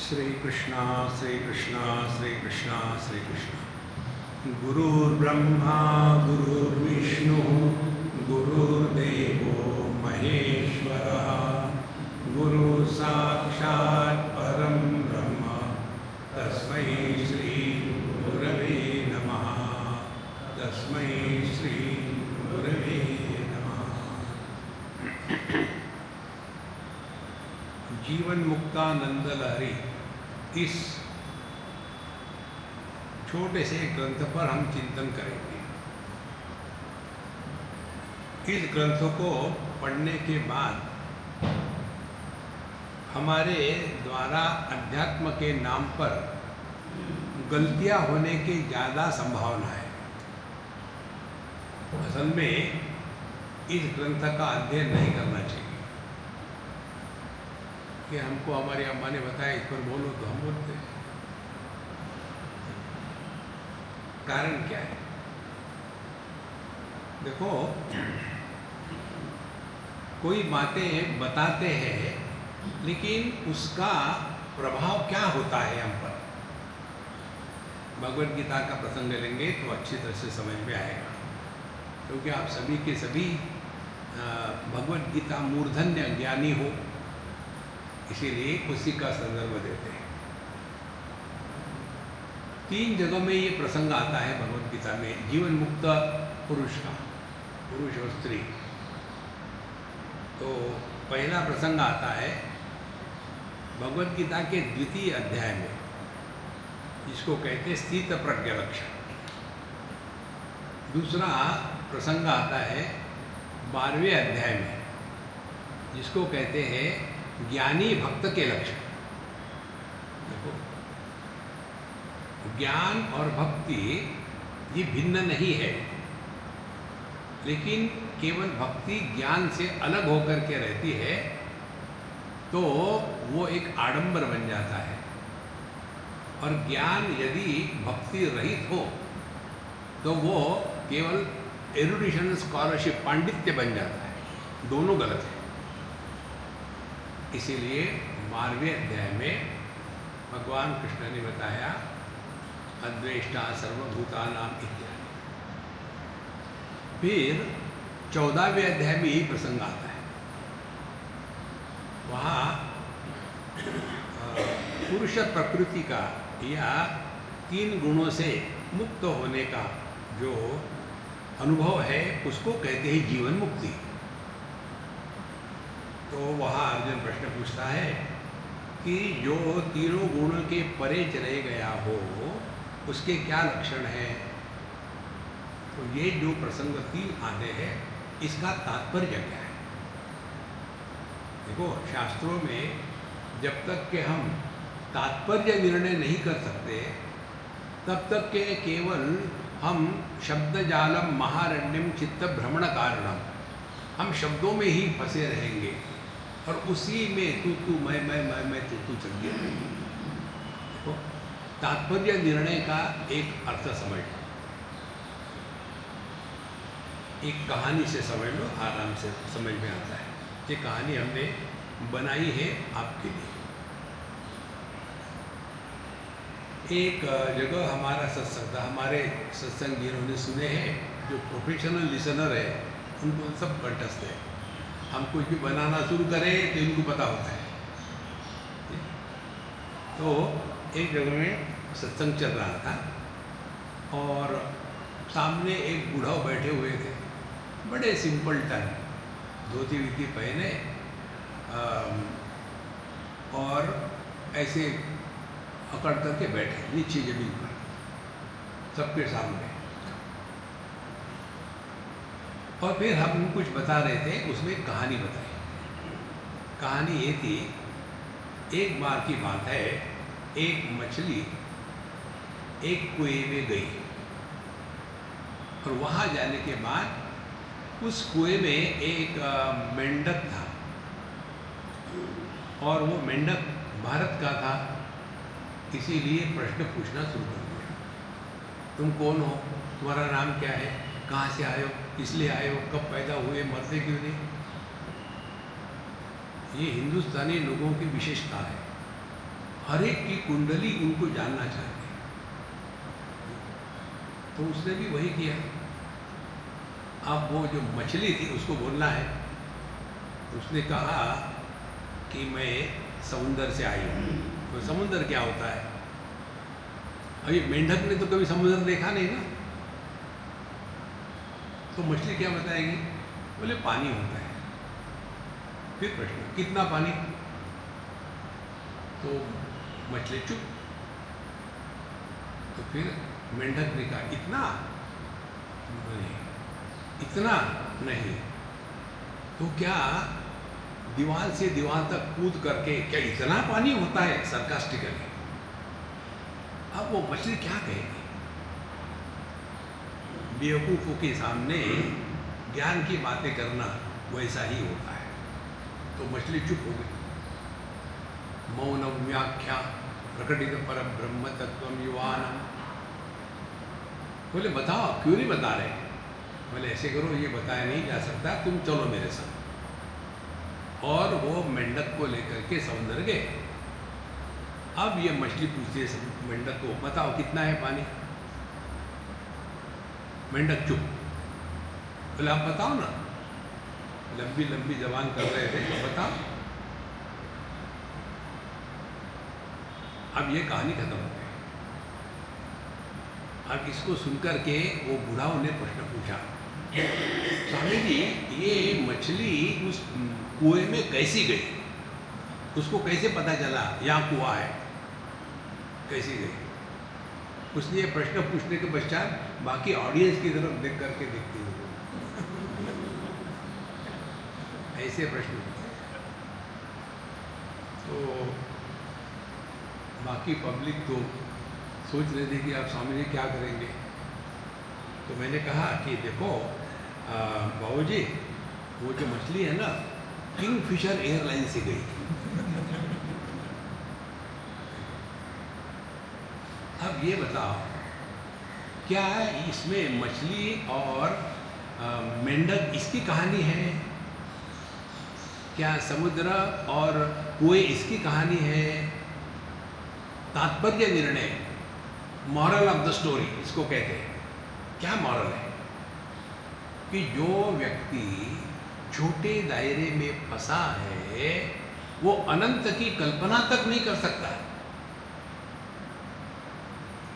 श्री कृष्णा श्री कृष्णा श्री कृष्णा श्री कृष्णा। गुरुर्ब्रह्मा गुरुर्विष्णु गुरुर्देवो महेश्वरः गुरु साक्षात् परं ब्रह्म तस्मै श्री गुरवे नमः। तस्मै श्री गुरवे नमः। जीवन मुक्तानंद लहरी इस छोटे से ग्रंथ पर हम चिंतन करेंगे। इस ग्रंथ को पढ़ने के बाद हमारे द्वारा अध्यात्म के नाम पर गलतियां होने की ज़्यादा संभावना है। असल में इस ग्रंथ का अध्ययन नहीं करना चाहिए कि हमको हमारी अम्मा ने बताया इस पर बोलो तो हम बोलते हैं। कारण क्या है? देखो, कोई बातें बताते हैं लेकिन उसका प्रभाव क्या होता है हम पर। भगवद गीता का प्रसंग लेंगे तो अच्छी तरह से समझ में आएगा, क्योंकि आप सभी के सभी भगवद गीता मूर्धन्य ज्ञानी हो, इसीलिए उसी का संदर्भ देते हैं। 3 जगह में ये प्रसंग आता है भगवद गीता में, जीवन मुक्त पुरुष का, पुरुष और स्त्री। तो पहला प्रसंग आता है भगवद गीता के 2य अध्याय में, जिसको कहते हैं स्थित प्रज्ञ लक्षण। दूसरा प्रसंग आता है 12वें अध्याय में, जिसको कहते हैं ज्ञानी भक्त के लक्षण। देखो, ज्ञान और भक्ति ये भिन्न नहीं है, लेकिन केवल भक्ति ज्ञान से अलग होकर के रहती है तो वो एक आडंबर बन जाता है, और ज्ञान यदि भक्ति रहित हो तो वो केवल एरुडिशन, स्कॉलरशिप, पांडित्य बन जाता है। दोनों गलत है। इसीलिए 12वें अध्याय में भगवान कृष्ण ने बताया अद्वेष्टा सर्वभूतानां इत्यादि। फिर 14वें अध्याय में यही प्रसंग आता है। वहाँ पुरुष प्रकृति का या 3 गुणों से मुक्त होने का जो अनुभव है उसको कहते हैं जीवन मुक्ति। तो वहाँ अर्जुन प्रश्न पूछता है कि जो तीनों गुणों के परे चले गया हो उसके क्या लक्षण हैं। तो ये जो प्रसंग 3 आते हैं, इसका तात्पर्य क्या है? देखो, शास्त्रों में जब तक के हम तात्पर्य निर्णय नहीं कर सकते तब तक के केवल हम शब्द जालम महारण्यम चित्त भ्रमण कारणम, हम शब्दों में ही फंसे रहेंगे और उसी में तू मैं तू चल गया। देखो, तात्पर्य निर्णय का एक अर्थ समझ लो, एक कहानी से समझ लो, आराम से समझ में आता है। ये कहानी हमने बनाई है आपके लिए। एक जगह हमारा सत्संग था, हमारे सत्संग जिन्होंने सुने हैं, जो प्रोफेशनल लिसनर है, उनको सब कंठस्थ है। हम कुछ भी बनाना शुरू करें तो इनको पता होता है। तो एक जगह में सत्संग चल रहा था और सामने एक बूढ़ा बैठे हुए थे, बड़े सिंपल टन, धोती विधि पहने और ऐसे अकड़ करके बैठे नीचे जमीन पर सबके सामने। और फिर हम कुछ बता रहे थे, उसमें एक कहानी बताई। कहानी ये थी, एक बार की बात है, एक मछली एक कुएं में गई और वहाँ जाने के बाद उस कुएं में एक मेंढक था और वो मेंढक भारत का था। इसीलिए प्रश्न पूछना शुरू कर दिया, तुम कौन हो, तुम्हारा नाम क्या है, कहाँ से आए हो, इसलिए आए हो, कब पैदा हुए, मरते क्यों नहीं। ये हिंदुस्तानी लोगों की विशेषता है। हर एक की कुंडली उनको जानना चाहते हैं। तो उसने भी वही किया। अब वो जो मछली थी उसको बोलना है, उसने कहा कि मैं समुंदर से आई हूँ। तो समुंदर क्या होता है? अभी मेंढक ने तो कभी समुद्र देखा नहीं ना, तो मछली क्या बताएगी? बोले पानी होता है। फिर प्रश्न, कितना पानी? तो मछली चुप। तो फिर मेंढक ने कहा इतना नहीं, इतना नहीं। तो क्या दीवार से दीवार तक कूद करके क्या इतना पानी होता है? सरकास्टिकली। अब वो मछली क्या कहेगी? बेवकूफ़ों के सामने ज्ञान की बातें करना वैसा ही होता है। तो मछली चुप हो गई। मौन व्याख्या प्रकटित पर ब्रह्म तत्व युवानम। बोले बताओ, क्यों नहीं बता रहे? बोले ऐसे करो, ये बताया नहीं जा सकता, तुम चलो मेरे साथ। और वो मेंढक को लेकर के समुद्र गए। अब ये मछली पूछती है मेंढक को, बताओ कितना है पानी? मेंढक चुप। बोले आप बताओ ना। लंबी लंबी जबान कर रहे थे, तो बताओ। अब ये कहानी खत्म हो गई। अब इसको सुनकर के वो बुढ़ाओं ने प्रश्न पूछा, स्वामी जी ये मछली उस कुएं में कैसी गई? उसको कैसे पता चला यहाँ कुआं है? कैसी गई? उसने ये प्रश्न पूछने के पश्चात बाकी ऑडियंस की तरफ देख करके देखती हूँ, ऐसे प्रश्न। तो बाकी पब्लिक तो सोच रहे थे कि आप स्वामी जी क्या करेंगे। तो मैंने कहा कि देखो बाबूजी, वो जो मछली है ना, किंगफिशर एयरलाइन से गई। अब ये बताओ, क्या इसमें मछली और मेंढक इसकी कहानी है? क्या समुद्र और कुएं इसकी कहानी है? तात्पर्य निर्णय, मॉरल ऑफ द स्टोरी इसको कहते हैं। क्या मॉरल है? कि जो व्यक्ति छोटे दायरे में फंसा है वो अनंत की कल्पना तक नहीं कर सकता।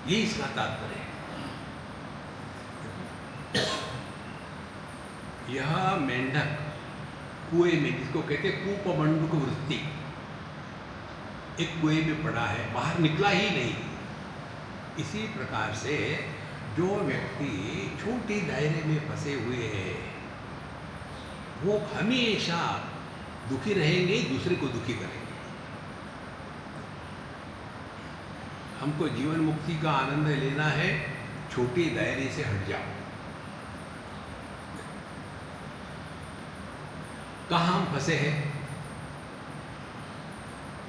ये इसका तात्पर्य है। यह मेंढक कुएं में, जिसको कहते हैं कूपमंडूक वृत्ति, एक कुएं में पड़ा है, बाहर निकला ही नहीं। इसी प्रकार से जो व्यक्ति छोटे दायरे में फंसे हुए हैं वो हमेशा दुखी रहेंगे, दूसरे को दुखी करेंगे। हमको जीवन मुक्ति का आनंद लेना है, छोटे दायरे से हट जाओ। कहाँ हम फंसे हैं?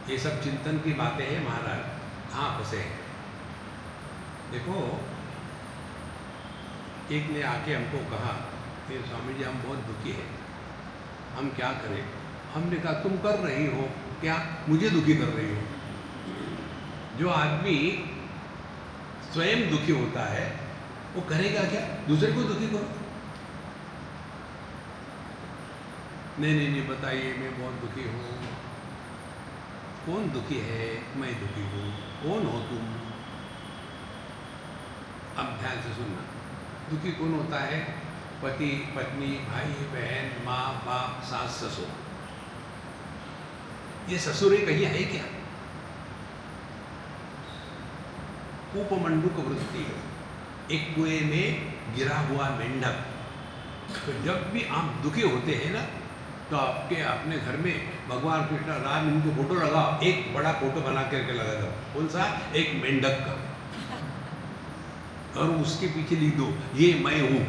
ये सब चिंतन की बातें हैं महाराज। कहाँ फंसे हैं? देखो, एक ने आके हमको कहा कि स्वामी जी हम बहुत दुखी हैं, हम क्या करें? हमने कहा तुम कर रही हो क्या? मुझे दुखी कर रही हो। जो आदमी स्वयं दुखी होता है वो करेगा क्या? दूसरे को दुखी करो। नहीं, बताइए, मैं बहुत दुखी हूँ। कौन दुखी है? मैं दुखी हूँ। कौन हो तुम? अब ध्यान से सुनना। दुखी कौन होता है? पति, पत्नी, भाई, बहन, माँ, बाप, सास, ससुर। ये ससुर कहीं है क्या? कूपमंडूक वृत्ति, एक कुएं में गिरा हुआ मेंढक। तो जब भी आप दुखी होते हैं ना, तो आपके अपने घर में भगवान कृष्ण, राम, इनकी फोटो लगाओ, एक बड़ा फोटो बना करके लगा दो। कौन सा? एक मेंढक का। और उसके पीछे लिख दो, ये मैं हूं।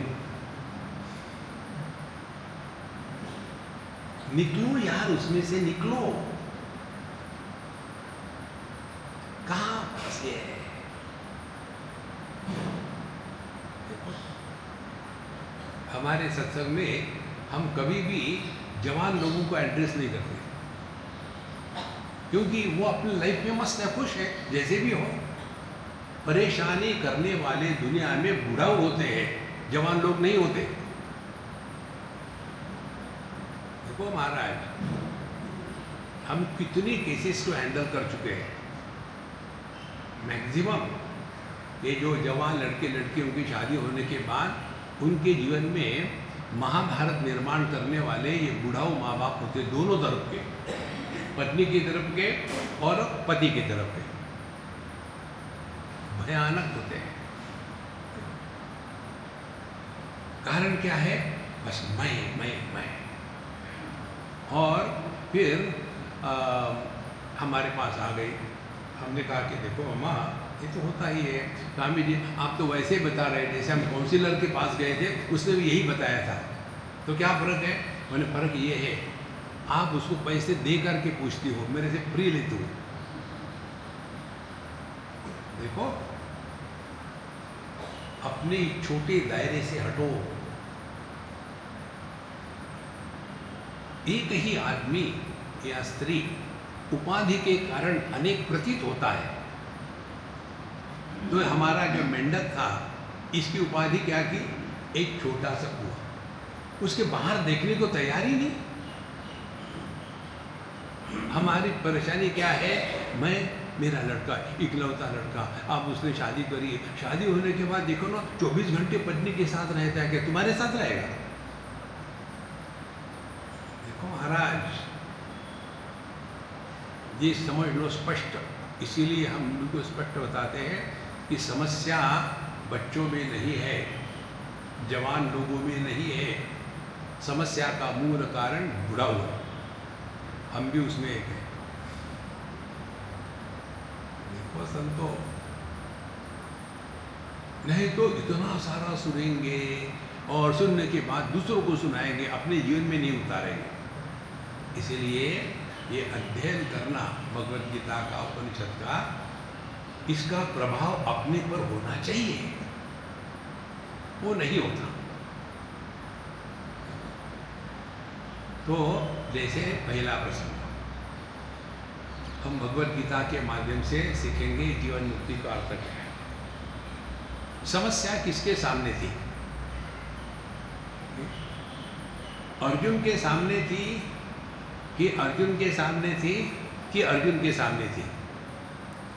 निकलो यार, उसमें से निकलो। कहाँ फंसे हैं? हमारे सत्संग में हम कभी भी जवान लोगों को एड्रेस नहीं करते। क्योंकि वो अपनी लाइफ में मस्त है, खुश है, जैसे भी हो। परेशानी करने वाले दुनिया में बुढ़ाऊ होते हैं, जवान लोग नहीं होते। देखो महाराज, हम कितनी केसेस को हैंडल कर चुके हैं। मैक्सिमम ये जो जवान लड़के लड़कियों की शादी होने के बाद उनके जीवन में महाभारत निर्माण करने वाले ये बुढ़ाऊ माँ बाप होते, दोनों तरफ के, पत्नी की तरफ के और पति की तरफ के, भयानक होते हैं। कारण क्या है? बस मैं। और फिर हमारे पास आ गई। हमने कहा कि देखो अम्मा, ये तो होता ही है। स्वामी जी आप तो वैसे ही बता रहे थे, जैसे हम काउंसिलर के पास गए थे, उसने भी यही बताया था। तो क्या फ़र्क है? मैंने फ़र्क ये है, आप उसको पैसे दे करके पूछती हो, मेरे से फ्री लेती हो। देखो, अपने छोटे दायरे से हटो। एक ही आदमी या स्त्री उपाधि के कारण अनेक प्रतीत होता है। तो हमारा जो मेंढक था, इसकी उपाधि क्या की? एक छोटा सा कुआं। उसके बाहर देखने को तैयार ही नहीं। हमारी परेशानी क्या है? मेरा लड़का, इकलौता लड़का, आप उसने शादी करी, शादी होने के बाद देखो ना 24 घंटे पत्नी के साथ रहता है, क्या तुम्हारे साथ रहेगा? देखो महाराज, ये समझ लो स्पष्ट। इसीलिए हम उनको स्पष्ट बताते हैं कि समस्या बच्चों में नहीं है, जवान लोगों में नहीं है। समस्या का मूल कारण बुढ़ाऊ है। हम भी उसमें एक हैं। देखो संतो, नहीं तो इतना सारा सुनेंगे और सुनने के बाद दूसरों को सुनाएंगे, अपने जीवन में नहीं उतारेंगे। इसीलिए ये अध्ययन करना भगवद गीता का, उपनिषद का, इसका प्रभाव अपने पर होना चाहिए। वो नहीं होता। तो जैसे पहला प्रश्न, हम भगवद गीता के माध्यम से सीखेंगे जीवन मुक्ति का अर्थ क्या है। समस्या किसके सामने थी? अर्जुन के सामने थी कि अर्जुन के सामने थी कि अर्जुन के सामने थी?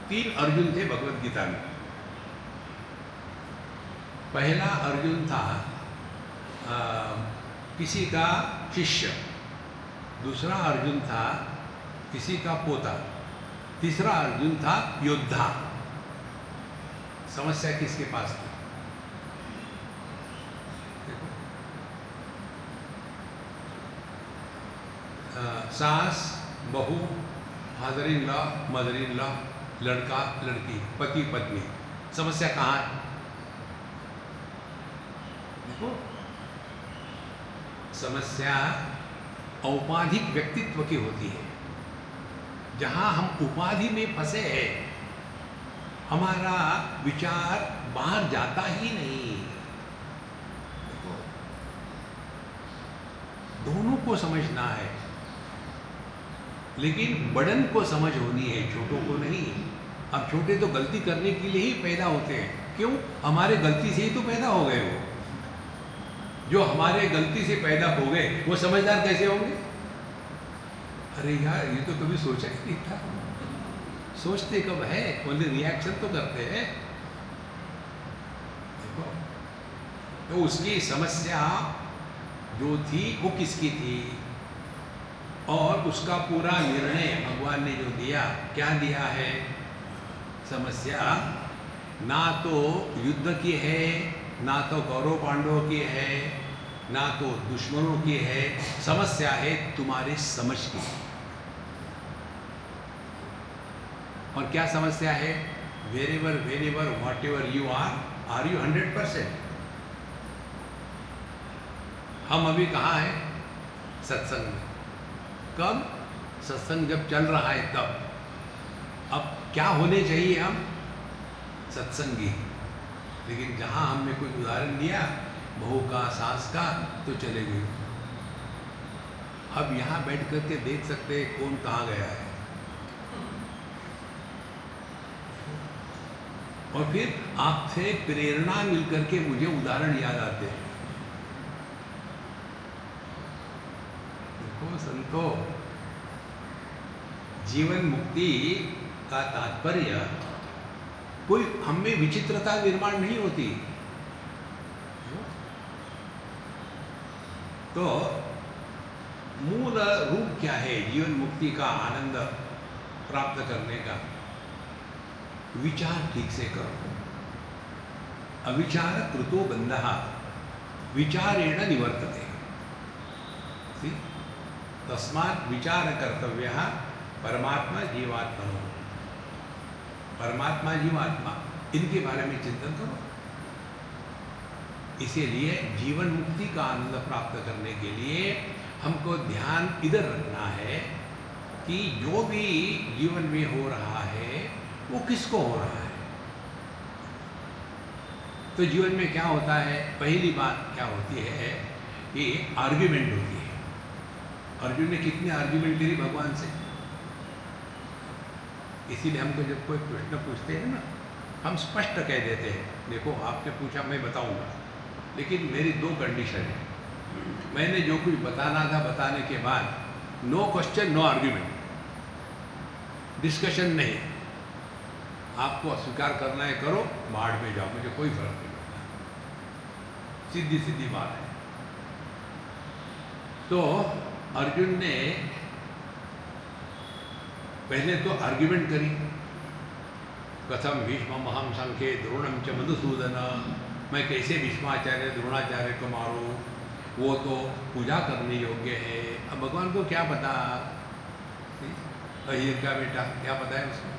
3 अर्जुन थे भगवद गीता में। पहला अर्जुन था किसी का शिष्य, दूसरा अर्जुन था किसी का पोता, तीसरा अर्जुन था योद्धा। समस्या किसके पास थी? देखो, सास, बहू, father in law, mother in law, लड़का लड़की, पति पत्नी, समस्या कहाँ है? देखो, समस्या औपाधिक व्यक्तित्व की होती है। जहाँ हम उपाधि में फंसे हैं, हमारा विचार बाहर जाता ही नहीं। देखो, दोनों को समझना है, लेकिन बड़न को समझ होनी है, छोटों को नहीं। अब छोटे तो गलती करने के लिए ही पैदा होते हैं। क्यों? हमारे गलती से ही तो पैदा हो गए। वो जो हमारे गलती से पैदा हो गए, वो समझदार कैसे होंगे? अरे यार, ये तो कभी सोचा ही नहीं था। सोचते कब है, ओनली रिएक्शन तो करते हैं। देखो, तो उसकी समस्या जो थी वो किसकी थी, और उसका पूरा निर्णय भगवान ने जो दिया, क्या दिया है? समस्या ना तो युद्ध की है, ना तो कौरव पांडवों की है, ना तो दुश्मनों की है। समस्या है तुम्हारी समझ की। और क्या समस्या है? Wherever wherever whatever you are you 100%? हम अभी कहाँ हैं? सत्संग में। कब? सत्संग जब चल रहा है तब। अब क्या होने चाहिए हम? सत्संगी। लेकिन जहाँ हमने कोई उदाहरण दिया बहू का, सास का, तो चले गए। अब यहाँ बैठ करके देख सकते हैं कौन कहाँ गया है। और फिर आपसे प्रेरणा मिलकर के मुझे उदाहरण याद आते हैं। देखो संतो, जीवन मुक्ति का तात्पर्य कोई हम में विचित्रता निर्माण नहीं होती। तो मूल रूप क्या है जीवन मुक्ति का आनंद प्राप्त करने का? विचार ठीक से करो। अविचार कृतो बंधः विचारेण निवर्तते। तस्मात् विचार कर्तव्यः परमात्मा जीवात्मा। परमात्मा जीवात्मा इनके बारे में चिंतन करो। इसीलिए जीवन मुक्ति का आनंद प्राप्त करने के लिए हमको ध्यान इधर रखना है कि जो भी जीवन में हो रहा है वो किसको हो रहा है। तो जीवन में क्या होता है? पहली बात क्या होती है कि आर्ग्यूमेंट होती है। अर्जुन ने कितने आर्ग्यूमेंट करी भगवान से। इसीलिए हमको जब कोई प्रश्न पूछते हैं ना, हम स्पष्ट कह देते हैं, देखो आपने पूछा मैं बताऊंगा, लेकिन मेरी दो कंडीशन है। मैंने जो कुछ बताना था बताने के बाद no question no argument, discussion नहीं। आपको अस्वीकार करना है करो, बाहर में जाओ, मुझे कोई फर्क नहीं पड़ता। सीधी सीधी बात है। तो अर्जुन ने पहले तो आर्ग्यूमेंट करी, कथम भीष्ममहं संख्ये द्रोणं च मधुसूदन, मैं कैसे भीष्माचार्य द्रोणाचार्य को मारूं, वो तो पूजा करने योग्य है। अब भगवान को क्या पता, अहिर का बेटा क्या पता है उसको,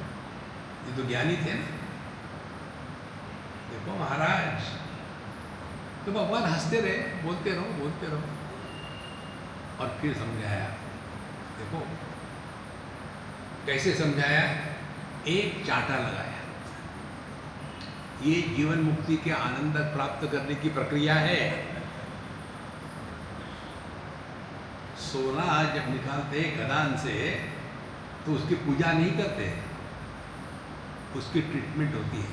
ये तो ज्ञानी थे ना। देखो महाराज, तो भगवान हंसते रहे, बोलते रहो बोलते रहो, और फिर समझाया। देखो कैसे समझाया, एक चांटा लगाया। ये जीवन मुक्ति के आनंद प्राप्त करने की प्रक्रिया है। सोना जब निकालते खदान से तो उसकी पूजा नहीं करते, उसकी ट्रीटमेंट होती है।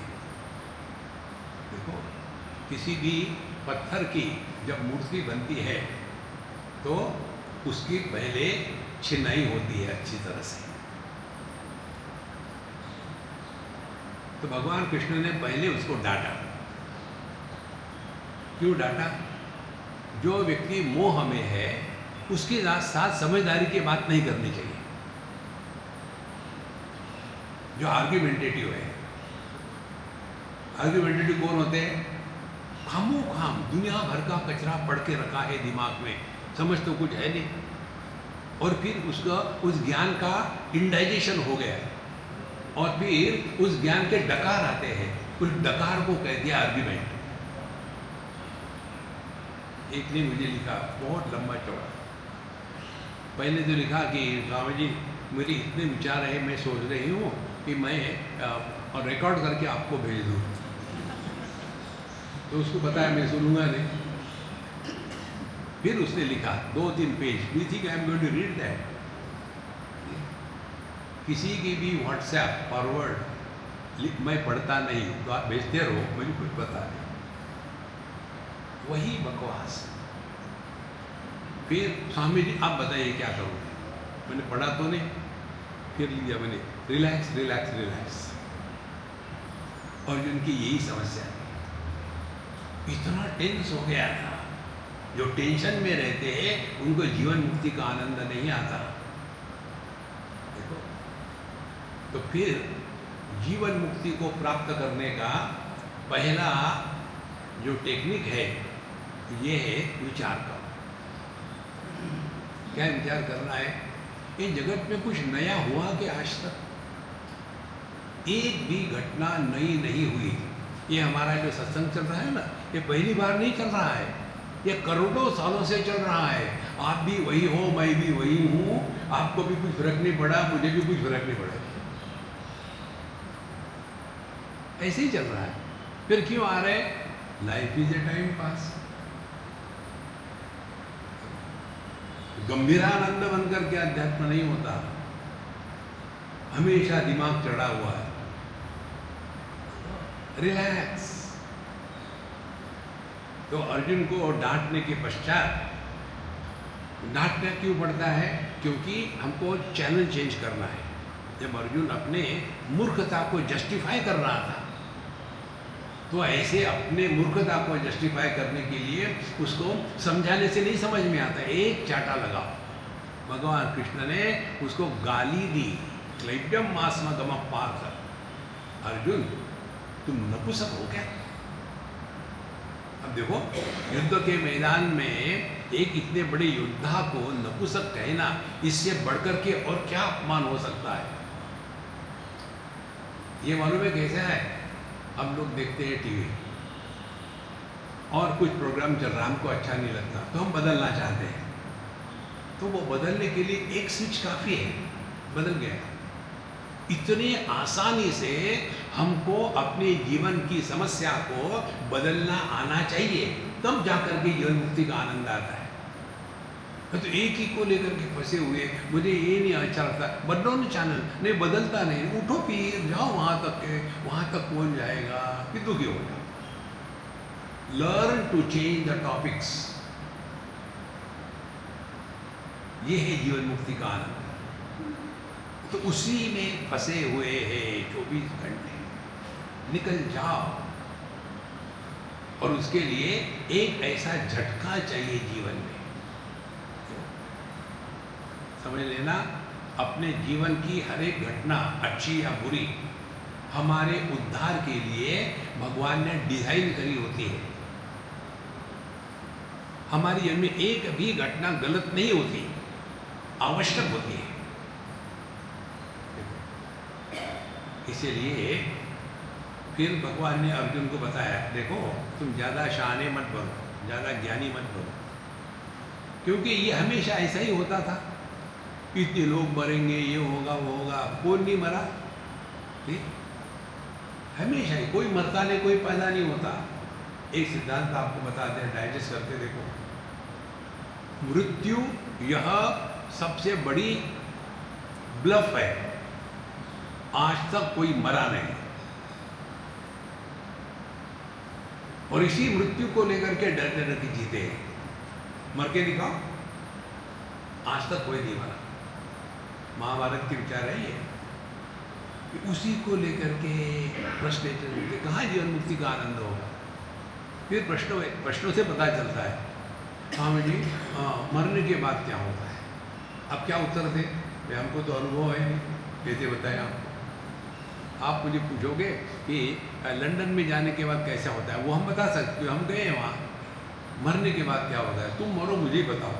देखो किसी भी पत्थर की जब मूर्ति बनती है तो उसकी पहले छिनाई होती है अच्छी तरह से। तो भगवान कृष्ण ने पहले उसको डांटा। क्यों डांटा? जो व्यक्ति मोह में है उसके साथ समझदारी की बात नहीं करनी चाहिए। जो आर्ग्यूमेंटेटिव है, आर्ग्यूमेंटेटिव कौन होते हैं? खामोखाम दुनिया भर का कचरा पढ़ के रखा है दिमाग में, समझ तो कुछ है नहीं, और फिर उसका उस ज्ञान का इंडाइजेशन हो गया, और फिर उस ज्ञान के डकार आते हैं, उस डकार को कह दिया आर्ग्यूमेंट। एक ने मुझे लिखा, बहुत लंबा चौड़ा, पहले तो लिखा कि स्वामी जी मेरे इतने विचार है, मैं सोच रही हूँ कि मैं और रिकॉर्ड करके आपको भेज दूँ। तो उसको पता है मैं सुनूंगा नहीं। फिर उसने लिखा 2-3 page, we think I am going to read that. किसी की भी व्हाट्सएप फॉरवर्ड मैं पढ़ता नहीं, तो आप भेजते रहो, मुझे कुछ पता नहीं। वही बकवास। फिर स्वामी जी आप बताइए क्या करूँ? मैंने पढ़ा तो नहीं, फिर लिया मैंने, रिलैक्स रिलैक्स रिलैक्स। और उनकी यही समस्या है, इतना टेंस हो गया था। जो टेंशन में रहते हैं उनको जीवन मुक्ति का आनंद नहीं आता। देखो, तो फिर जीवन मुक्ति को प्राप्त करने का पहला जो टेक्निक है ये है विचार का। क्या विचार करना है? ये जगत में कुछ नया हुआ कि आज तक एक भी घटना नई नहीं हुई। ये हमारा जो सत्संग चल रहा है ना, ये पहली बार नहीं चल रहा है, ये करोड़ों सालों से चल रहा है। आप भी वही हो, मैं भी वही हूँ, आपको भी कुछ फर्क नहीं पड़ा, मुझे भी कुछ फर्क नहीं पड़ा, ऐसे ही चल रहा है। फिर क्यों आ रहे? Life is a time pass. Gambhirananda बनकर के अध्यात्म नहीं होता, हमेशा दिमाग चढ़ा हुआ है। रिलैक्स। तो अर्जुन को डांटने के पश्चात, डांटना क्यों पड़ता है? क्योंकि हमको चैनल चेंज करना है। जब अर्जुन अपने मूर्खता को जस्टिफाई कर रहा था, तो ऐसे अपने मूर्खता को जस्टिफाई करने के लिए उसको समझाने से नहीं समझ में आता, एक चाटा लगा। भगवान कृष्ण ने उसको गाली दी, क्लैब्यम मास्मगम पार्थ, अर्जुन तुम नपुंसक हो क्या? अब देखो, युद्ध के मैदान में एक इतने बड़े योद्धा को नपुंसक कहना, इससे बढ़कर के और क्या अपमान हो सकता है? ये मालूम है कैसा है? हम लोग देखते हैं टीवी और कुछ प्रोग्राम चल रहा, हमको अच्छा नहीं लगता तो हम बदलना चाहते हैं, तो वो बदलने के लिए एक स्विच काफ़ी है, बदल गया। इतने आसानी से हमको अपने जीवन की समस्या को बदलना आना चाहिए, तब जाकर के जीवन मुक्ति का आनंद आता है। तो एक ही को लेकर के फंसे हुए, मुझे ये नहीं अच्छा लगता, बदलो न चैनल, नहीं बदलता नहीं, उठो पीर जाओ वहाँ तक के, वहाँ तक कौन जाएगा, फिर दुखी हो जाओ। Learn to change the topics, ये है जीवन मुक्ति का आनंद। तो उसी में फंसे हुए हैं 24 घंटे, निकल जाओ। और उसके लिए एक ऐसा झटका चाहिए जीवन में, समझ लेना, अपने जीवन की हर एक घटना अच्छी या बुरी हमारे उद्धार के लिए भगवान ने डिजाइन करी होती है। हमारी जीवन में एक भी घटना गलत नहीं होती, आवश्यक होती है। इसीलिए फिर भगवान ने अर्जुन को बताया, देखो तुम ज़्यादा शाने मत बनो, ज़्यादा ज्ञानी मत बनो, क्योंकि ये हमेशा ऐसा ही होता था, इतने लोग मरेंगे, ये होगा वो होगा, कौन नहीं मरा? ठीक, हमेशा ही कोई मरता नहीं, कोई पैदा नहीं होता। एक सिद्धांत आपको बताते हैं, डाइजेस्ट करके देखो। मृत्यु यह सबसे बड़ी ब्लफ है, आज तक कोई मरा नहीं, और इसी मृत्यु को लेकर के डर डर के जीते हैं। मर के दिखाओ, आज तक कोई नहीं मरा। महाभारत के विचार है ये, उसी को लेकर के प्रश्न चलते, कहाँ जीवन मुक्ति का आनंद होगा? फिर प्रश्नों से पता चलता है, हाँ जी, मरने के बाद क्या होता है? अब क्या उत्तर दे? हमको तो अनुभव है नहीं, कैसे बताएं आपको? आप मुझे पूछोगे कि लंदन में जाने के बाद कैसा होता है, वो हम बता सकते हो, हम गए हैं वहाँ। मरने के बाद क्या होता है? तुम मरो, मुझे ही बताओ।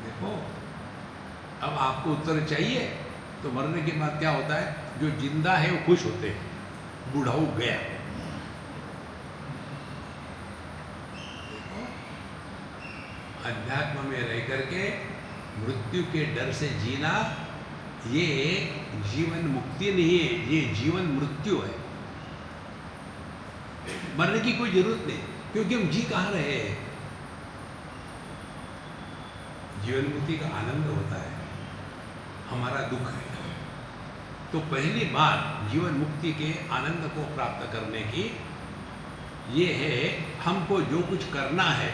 देखो, अब आपको उत्तर चाहिए तो मरने के बाद क्या होता है? जो जिंदा है वो खुश होते हैं, बूढ़ाऊ गया। अध्यात्म में रह करके मृत्यु के डर से जीना, ये जीवन मुक्ति नहीं है, ये जीवन मृत्यु है। मरने की कोई जरूरत नहीं, क्योंकि हम जी कहाँ रहे हैं। जीवन मुक्ति का आनंद होता है, हमारा दुख है। तो पहली बात जीवन मुक्ति के आनंद को प्राप्त करने की ये है, हमको जो कुछ करना है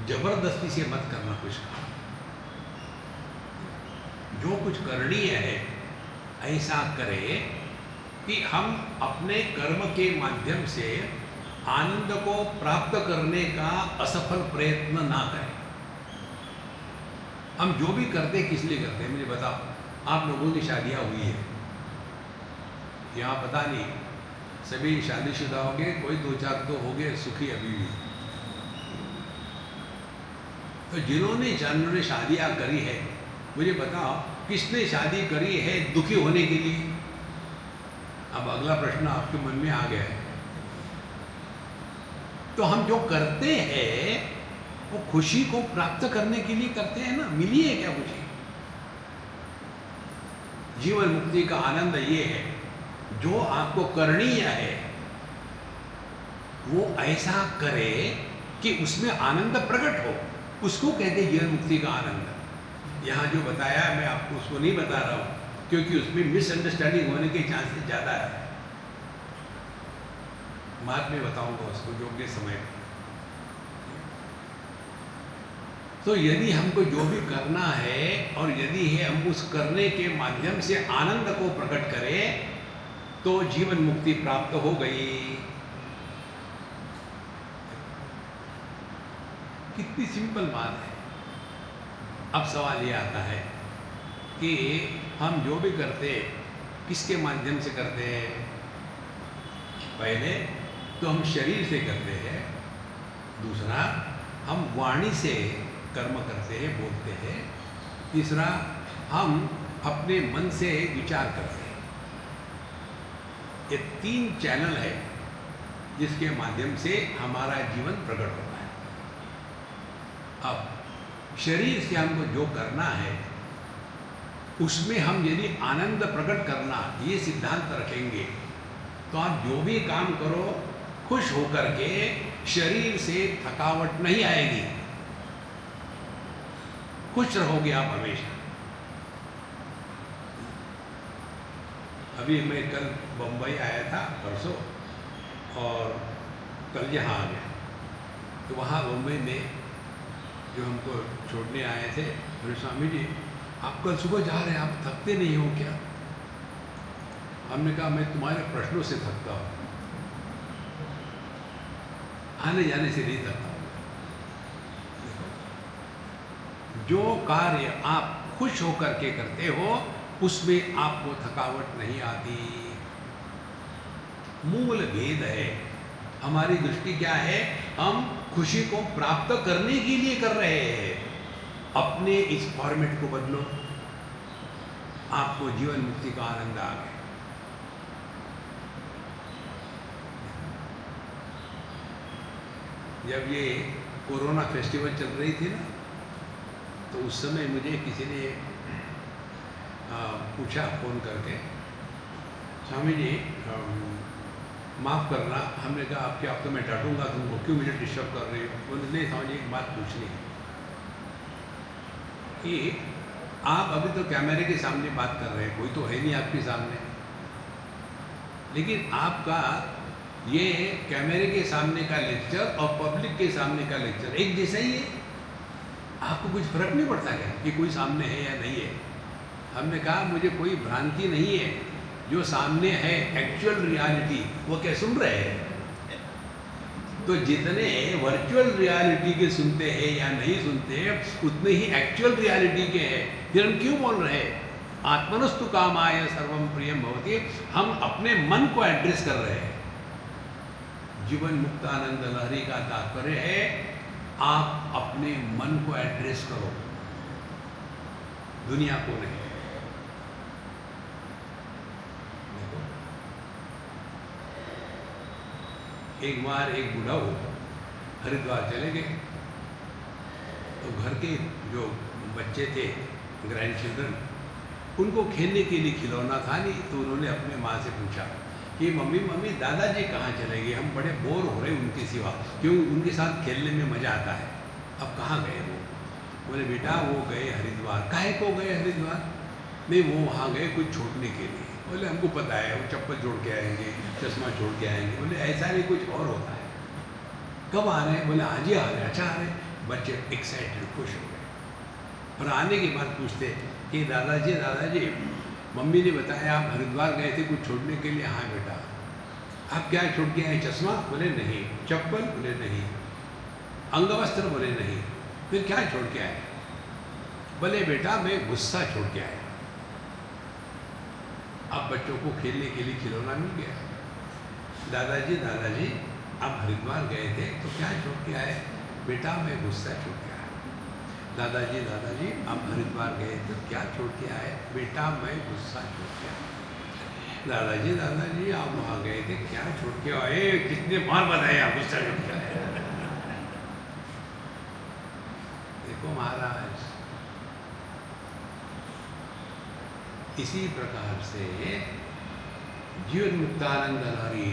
जबरदस्ती से मत करना। कुछ जो कुछ करणीय है ऐसा करें कि हम अपने कर्म के माध्यम से आनंद को प्राप्त करने का असफल प्रयत्न ना करें। हम जो भी करते हैं किस लिए करते हैं मुझे बताओ। आप लोगों की शादियां हुई है यहाँ, पता नहीं सभी शादीशुदा हो गए, कोई 2-4 तो हो गए सुखी अभी भी। तो जिन्होंने शादियां करी है, मुझे बताओ किसने शादी करी है दुखी होने के लिए? अब अगला प्रश्न आपके मन में आ गया है। तो हम जो करते हैं वो खुशी को प्राप्त करने के लिए करते हैं ना, मिली है क्या खुशी? जीवन मुक्ति का आनंद ये है, जो आपको करणीय है वो ऐसा करे कि उसमें आनंद प्रकट हो, उसको कहते हैं जीवन मुक्ति का आनंद। यहाँ जो बताया मैं आपको उसको नहीं बता रहा हूँ, क्योंकि उसमें मिसअंडरस्टैंडिंग होने के चांसेस ज़्यादा है। बाद में बताऊंगा उसको योग्य समय पर। तो यदि हमको जो भी करना है और यदि हम उस करने के माध्यम से आनंद को प्रकट करें तो जीवन मुक्ति प्राप्त हो गई। कितनी सिंपल बात है। अब सवाल ये आता है कि हम जो भी करते किसके माध्यम से करते हैं। पहले तो हम शरीर से करते हैं, दूसरा हम वाणी से कर्म करते हैं, बोलते हैं, तीसरा हम अपने मन से विचार करते हैं। ये 3 चैनल है जिसके माध्यम से हमारा जीवन प्रकट होता है। अब शरीर से हमको जो करना है उसमें हम यदि आनंद प्रकट करना ये सिद्धांत रखेंगे तो आप जो भी काम करो खुश होकर के, शरीर से थकावट नहीं आएगी, खुश रहोगे आप हमेशा। अभी मैं कल बम्बई आया था परसों और कल यहाँ आ गया। तो वहाँ बम्बई में जो हमको छोड़ने आए थे, बोले स्वामी जी आप कल सुबह जा रहे हैं, आप थकते नहीं हो क्या? हमने कहा मैं तुम्हारे प्रश्नों से थकता हूँ, आने जाने से नहीं थकता हूँ। जो कार्य आप खुश होकर के करते हो उसमें आपको थकावट नहीं आती। मूल भेद है। हमारी दृष्टि क्या है, हम खुशी को प्राप्त करने के लिए कर रहे हैं। अपने इस फॉर्मेट को बदलो, आपको जीवन मुक्ति का आनंद आ गया। जब ये कोरोना फेस्टिवल चल रही थी ना, तो उस समय मुझे किसी ने पूछा फ़ोन करके, स्वामी जी माफ़ करना, हमने कहा आपके आप तो मैं डांटूंगा तुमको, क्यों मुझे डिस्टर्ब कर रही हो? बोले नहीं स्वामी जी एक बात पूछनी है कि आप अभी तो कैमरे के सामने बात कर रहे हैं, कोई तो है नहीं आपके सामने, लेकिन आपका ये कैमरे के सामने का लेक्चर और पब्लिक के सामने का लेक्चर एक जैसा ही है, आपको कुछ फर्क नहीं पड़ता क्या कि कोई सामने है या नहीं है? हमने कहा मुझे कोई भ्रांति नहीं है, जो सामने है एक्चुअल रियलिटी वो क्या सुन रहे हैं? तो जितने वर्चुअल रियलिटी के सुनते हैं या नहीं सुनते उतने ही एक्चुअल रियलिटी के हैं। फिर हम क्यों बोल रहे हैं आत्मनस्तु कामाय सर्वम प्रियम भवति? हम अपने मन को एड्रेस कर रहे हैं। जीवन मुक्तानंद लहरी का तात्पर्य है आप अपने मन को एड्रेस करो, दुनिया को नहीं। एक बार एक बुढ़ाऊ हरिद्वार चले गए, तो घर के जो बच्चे थे ग्रैंड चिल्ड्रन, उनको खेलने के लिए खिलौना था नहीं, तो उन्होंने अपने माँ से पूछा कि मम्मी मम्मी दादाजी कहाँ चले गए, हम बड़े बोर हो रहे उनके सिवा, क्यों उनके साथ खेलने में मज़ा आता है। अब कहाँ गए वो? बोले बेटा वो गए हरिद्वार। काहे को गए हरिद्वार? नहीं वो वहाँ गए कुछ छोड़ने के लिए। बोले हमको पता है वो चप्पल छोड़ के आएंगे, चश्मा छोड़ के आएंगे। बोले ऐसा नहीं कुछ और होता है। कब आ रहे हैं? बोले आज ही आ रहे हैं। अच्छा आ रहे हैं। बच्चे एक्साइटेड खुश हो गए और आने के बाद पूछते कि दादाजी दादाजी मम्मी ने बताया आप हरिद्वार गए थे कुछ छोड़ने के लिए। हाँ बेटा। आप क्या छोड़ के आए? चश्मा? बोले नहीं। चप्पल? बोले नहीं। अंगवस्त्र? बोले नहीं। फिर क्या छोड़ के आए? बोले बेटा मैं गुस्सा छोड़ के आया। अब बच्चों को खेलने के लिए खिलौना मिल गया। दादाजी दादाजी आप हरिद्वार गए थे तो क्या छोड़ के आए? बेटा मैं गुस्सा छोड़ के आया। दादाजी दादाजी आप हरिद्वार गए तो क्या छोड़ के आए? बेटा मैं गुस्सा छोड़ के आया। दादाजी दादाजी आप वहाँ गए थे क्या छोड़ के आए? कितने बार बताए आप गुस्सा छोड़ के आए। देखो महाराज, इसी प्रकार से जीवन मुक्तानंद लहरी,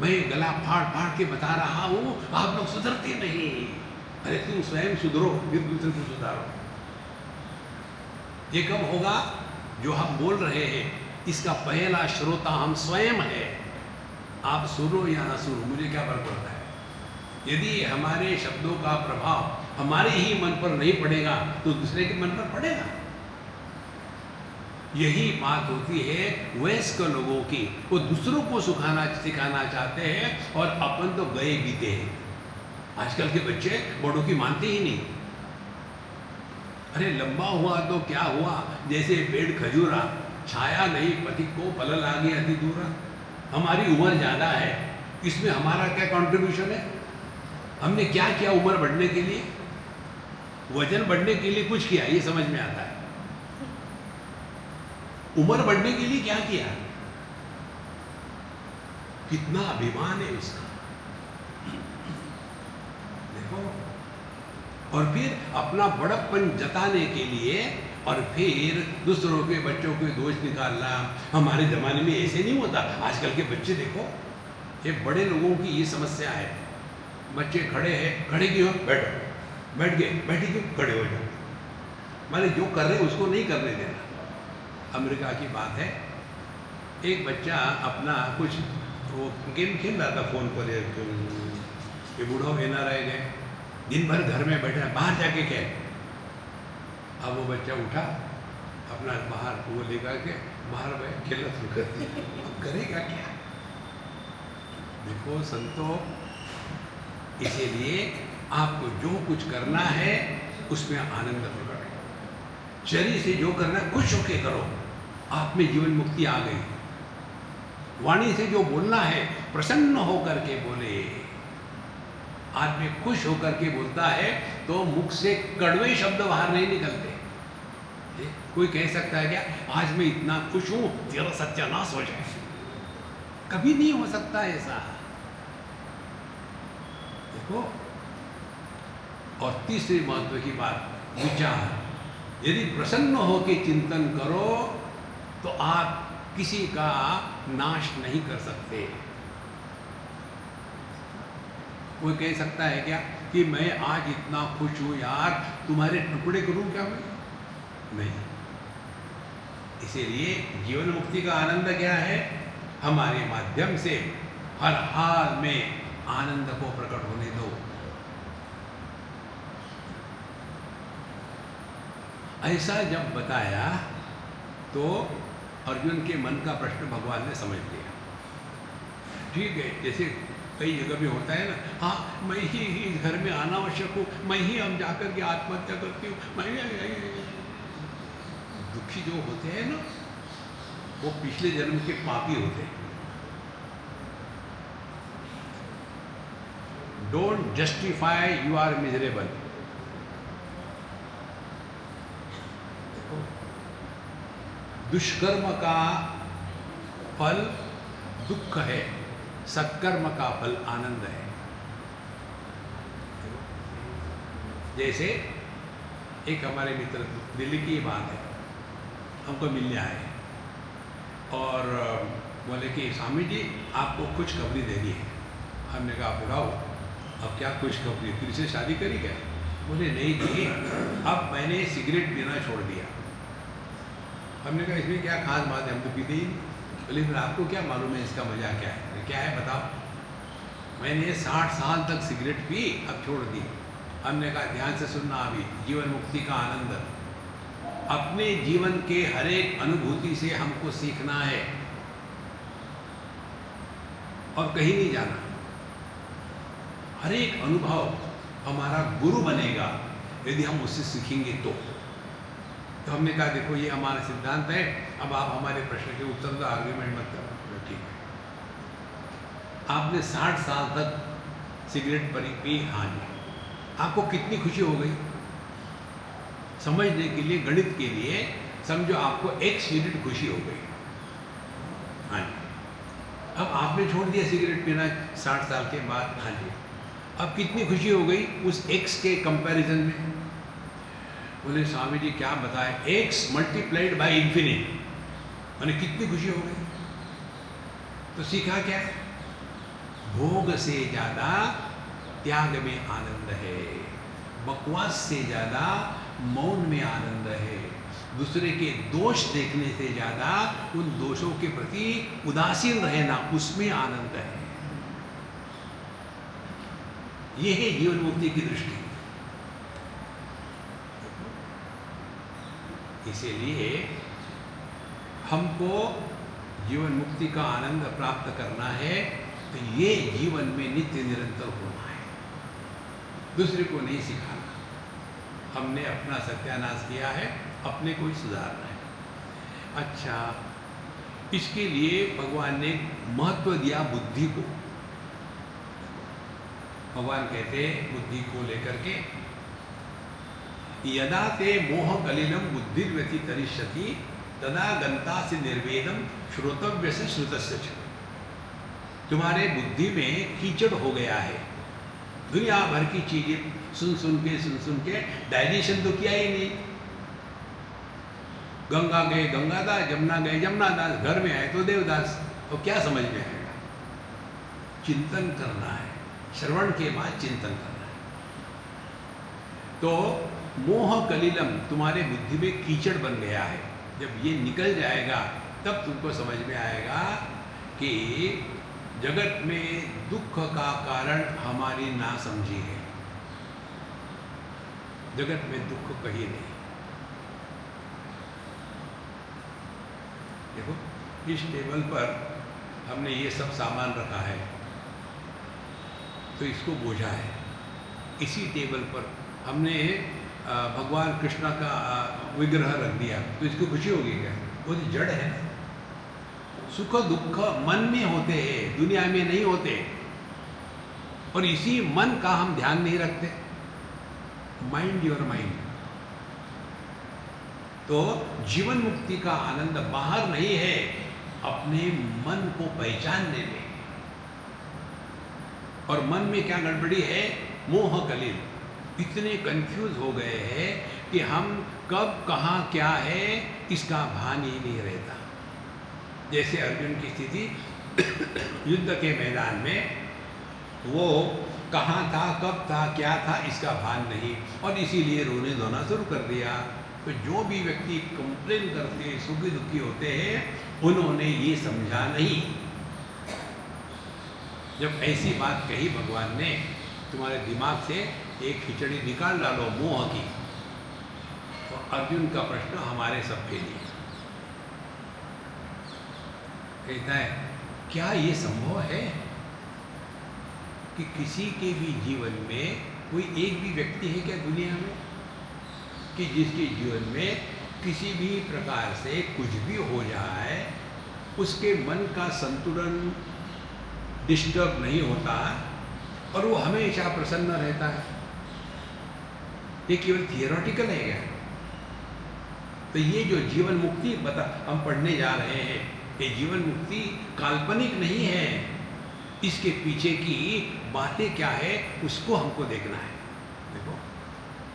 मैं गला फाड़ फाड़ के बता रहा हूँ, आप लोग सुधरते नहीं। अरे तुम स्वयं सुधरो फिर दूसरे को सुधारो। ये कब होगा? जो हम बोल रहे हैं इसका पहला श्रोता हम स्वयं है। आप सुनो या ना सुनो, मुझे क्या फर्क पड़ता है। यदि हमारे शब्दों का प्रभाव हमारे ही मन पर नहीं पड़ेगा तो दूसरे के मन पर पड़ेगा। यही बात होती है वयस्क लोगों की, वो दूसरों को सिखाना चाहते हैं और अपन तो गए बीते हैं। आजकल के बच्चे बड़ों की मानते ही नहीं। अरे लंबा हुआ तो क्या हुआ, जैसे पेड़ खजूरा, छाया नहीं पथिक को पलल आगे अति दूरा। हमारी उम्र ज़्यादा है, इसमें हमारा क्या कंट्रीब्यूशन है? हमने क्या किया उम्र बढ़ने के लिए? वजन बढ़ने के लिए कुछ किया, ये समझ में आता है। उम्र बढ़ने के लिए क्या किया? कितना अभिमान है उसका, देखो। और फिर अपना बड़प्पन जताने के लिए और फिर दूसरों के बच्चों के दोष निकालना। हमारे ज़माने में ऐसे नहीं होता। आजकल के बच्चे देखो, ये बड़े लोगों की ये समस्या है। बच्चे खड़े हैं, खड़े क्यों? बैठो, बैठ गए, बैठे क्यों? खड़े हो जाओ। माने जो कर रहे उसको नहीं करने देना। अमेरिका की बात है, एक बच्चा अपना कुछ वो गेम खेल रहा था फ़ोन पर, ये बूढ़ो एना रह गए, दिन भर घर में बैठा, बाहर जाके खेल। अब वो बच्चा उठा, अपना बाहर वो लेकर के बाहर खेलना शुरू कर दिया। अब करेगा क्या? देखो संतो, इसीलिए आपको जो कुछ करना है उसमें आनंद प्रकट करो। शरीर से जो करना है खुश होके करो, आप में जीवन मुक्ति आ गई। वाणी से जो बोलना है प्रसन्न होकर के बोले। आदमी खुश होकर के बोलता है तो मुख से कड़वे शब्द बाहर नहीं निकलते। कोई कह सकता है क्या आज मैं इतना खुश हूं तेरा सत्यानाश हो जाए? कभी नहीं हो सकता ऐसा, देखो। और तीसरी महत्व की बात, विचार। यदि प्रसन्न होकर चिंतन करो तो आप किसी का नाश नहीं कर सकते। कोई कह सकता है क्या कि मैं आज इतना खुश हूं यार, तुम्हारे टुकड़े करूं क्या मैं? नहीं। इसीलिए जीवन मुक्ति का आनंद क्या है? हमारे माध्यम से हर हाल में आनंद को प्रकट होने दो। ऐसा जब बताया तो अर्जुन के मन का प्रश्न भगवान ने समझ लिया। ठीक है, जैसे कई जगह में होता है ना, हाँ मैं ही इस घर में अनावश्यक हूँ, मैं ही अब जाकर के आत्महत्या करती हूँ, मैं। दुखी जो होते हैं ना, वो पिछले जन्म के पापी होते हैं। Don't justify you are miserable. दुष्कर्म का फल दुख है, सत्कर्म का फल आनंद है। जैसे एक हमारे मित्र, दिल्ली की बात है, हमको मिलने आए और बोले कि स्वामी जी आपको खुशखबरी देनी है। हमने कहा बुढ़ाओ अब क्या खुशखबरी, फिर से शादी करी क्या? बोले नहीं जी, अब मैंने सिगरेट पीना छोड़ दिया। हमने कहा इसमें क्या खास बात है, हम तो पीते ही नहीं। बोले फिर आपको क्या मालूम है इसका मजा क्या है? क्या है बताओ। मैंने 60 साल तक सिगरेट पी, अब छोड़ दी। हमने कहा ध्यान से सुनना, अभी जीवन मुक्ति का आनंद अपने जीवन के हर एक अनुभूति से हमको सीखना है और कहीं नहीं जाना। हर एक अनुभव हमारा गुरु बनेगा यदि हम उससे सीखेंगे तो हमने कहा देखो ये हमारा सिद्धांत है, अब आप हमारे प्रश्न के उत्तर का आर्ग्यूमेंट मत करो। ठीक है, आपने 60 साल तक सिगरेट पी, हाँ जी, आपको कितनी खुशी हो गई? समझने के लिए, गणित के लिए समझो आपको 1 यूनिट खुशी हो गई। हाँ जी, अब आपने छोड़ दिया सिगरेट पीना 60 साल के बाद। हाँ जी, अब कितनी खुशी हो गई उस x के कंपैरिजन में? बोले स्वामी जी क्या बताएं, x मल्टीप्लाइड बाय इंफिनिट, मैंने कितनी खुशी हो गई। तो सीखा क्या? भोग से ज़्यादा त्याग में आनंद है, बकवास से ज़्यादा मौन में आनंद है, दूसरे के दोष देखने से ज़्यादा उन दोषों के प्रति उदासीन रहना, उसमें आनंद है। ये है जीवन मुक्ति की दृष्टि। इसीलिए हमको जीवन मुक्ति का आनंद प्राप्त करना है तो ये जीवन में नित्य निरंतर होना है, दूसरे को नहीं सिखाना। हमने अपना सत्यानाश किया है, अपने को ही सुधारना है। अच्छा, इसके लिए भगवान ने महत्व दिया बुद्धि को। भगवान कहते बुद्धि को लेकर के, यदा ते मोह कलिलम बुद्धिर्व्यति तरिष्यति तदा गंता से निर्वेदम श्रोतव्य से श्रुतस्य च। तुम्हारे बुद्धि में कीचड़ हो गया है, दुनिया भर की चीजें सुन सुन के डाइजेशन तो किया ही नहीं। गंगा गए गंगादास, जमुना गए जमुनादास, घर में आए तो देवदास, तो क्या समझ में आएगा? चिंतन करना है, श्रवण के बाद चिंतन करना है। तो मोह कलिलम तुम्हारे बुद्धि में कीचड़ बन गया है, जब ये निकल जाएगा तब तुमको समझ में आएगा कि जगत में दुख का कारण हमारी नासमझी है। जगत में दुख कहीं नहीं। देखो, इस टेबल पर हमने ये सब सामान रखा है तो इसको बोझा है। इसी टेबल पर हमने भगवान कृष्ण का विग्रह रख दिया तो इसको खुशी होगी क्या? वो तो जड़ है ना। सुख दुख मन में होते हैं, दुनिया में नहीं होते। और इसी मन का हम ध्यान नहीं रखते। Mind your mind. तो जीवन मुक्ति का आनंद बाहर नहीं है, अपने मन को पहचानने में। और मन में क्या गड़बड़ी है? मोह कलिल। इतने कंफ्यूज हो गए हैं कि हम कब कहाँ क्या है इसका भान ही नहीं रहता। जैसे अर्जुन की स्थिति युद्ध के मैदान में, वो कहाँ था, कब था, क्या था, इसका भान नहीं, और इसीलिए रोने धोना शुरू कर दिया। तो जो भी व्यक्ति कंप्लेन करते, सुखी दुखी होते हैं, उन्होंने ये समझा नहीं। जब ऐसी बात कही भगवान ने, तुम्हारे दिमाग से एक खिचड़ी निकाल डालो मोह की, तो अर्जुन का प्रश्न हमारे सबके लिए कहता है, क्या ये संभव है कि किसी के भी जीवन में कोई एक भी व्यक्ति है क्या दुनिया में कि जिसके जीवन में किसी भी प्रकार से कुछ भी हो जाए, उसके मन का संतुलन डिस्टर्ब नहीं होता और वो हमेशा प्रसन्न रहता है? ये केवल थियोरेटिकल है क्या? तो ये जो जीवन मुक्ति हम पढ़ने जा रहे हैं, ये जीवन मुक्ति काल्पनिक नहीं है। इसके पीछे की बातें क्या है उसको हमको देखना है। देखो,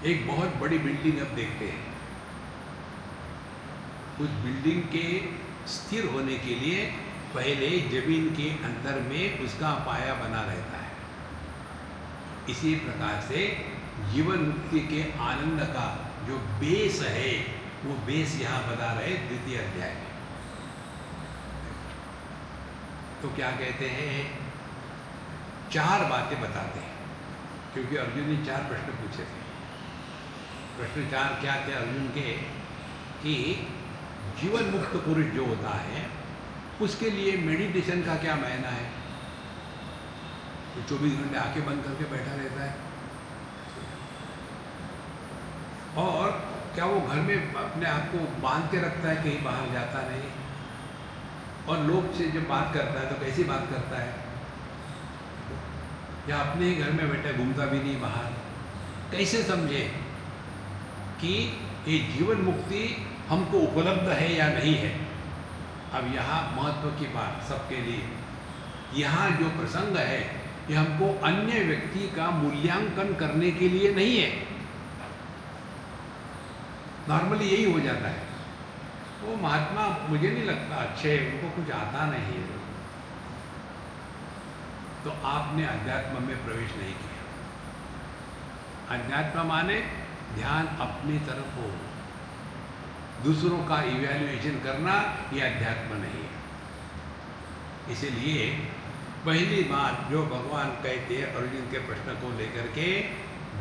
एक बहुत बड़ी बिल्डिंग अब देखते हैं। उस बिल्डिंग के स्थिर होने के लिए पहले जमीन के अंदर में उसका पाया बना रहता है। इसी प्रकार से जीवन मुक्ति के आनंद का जो बेस है, वो बेस यहाँ बता रहे द्वितीय अध्याय में। तो क्या कहते हैं? चार बातें बताते हैं, क्योंकि अर्जुन ने चार प्रश्न पूछे थे। प्रश्न चार क्या थे अर्जुन के? कि जीवन मुक्त पुरुष जो होता है उसके लिए मेडिटेशन का क्या मायना है? तो 24 घंटे आंखें बंद करके बैठा रहता है, और क्या वो घर में अपने आप को बांध के रखता है, कहीं बाहर जाता नहीं, और लोग से जब बात करता है तो कैसी बात करता है? या अपने ही घर में बैठा, घूमता भी नहीं बाहर? कैसे समझे कि ये जीवन मुक्ति हमको उपलब्ध है या नहीं है? अब यहाँ महत्व की बात सबके लिए, यहाँ जो प्रसंग है ये हमको अन्य व्यक्ति का मूल्यांकन करने के लिए नहीं है। नॉर्मली यही हो जाता है, वो महात्मा मुझे नहीं लगता अच्छे, उनको कुछ आता नहीं है, तो आपने अध्यात्म में प्रवेश नहीं किया। अध्यात्म माने ध्यान अपनी तरफ हो, दूसरों का इवैल्यूएशन करना ये अध्यात्म नहीं है। इसीलिए पहली बात जो भगवान कहते हैं अर्जुन के प्रश्न को लेकर के,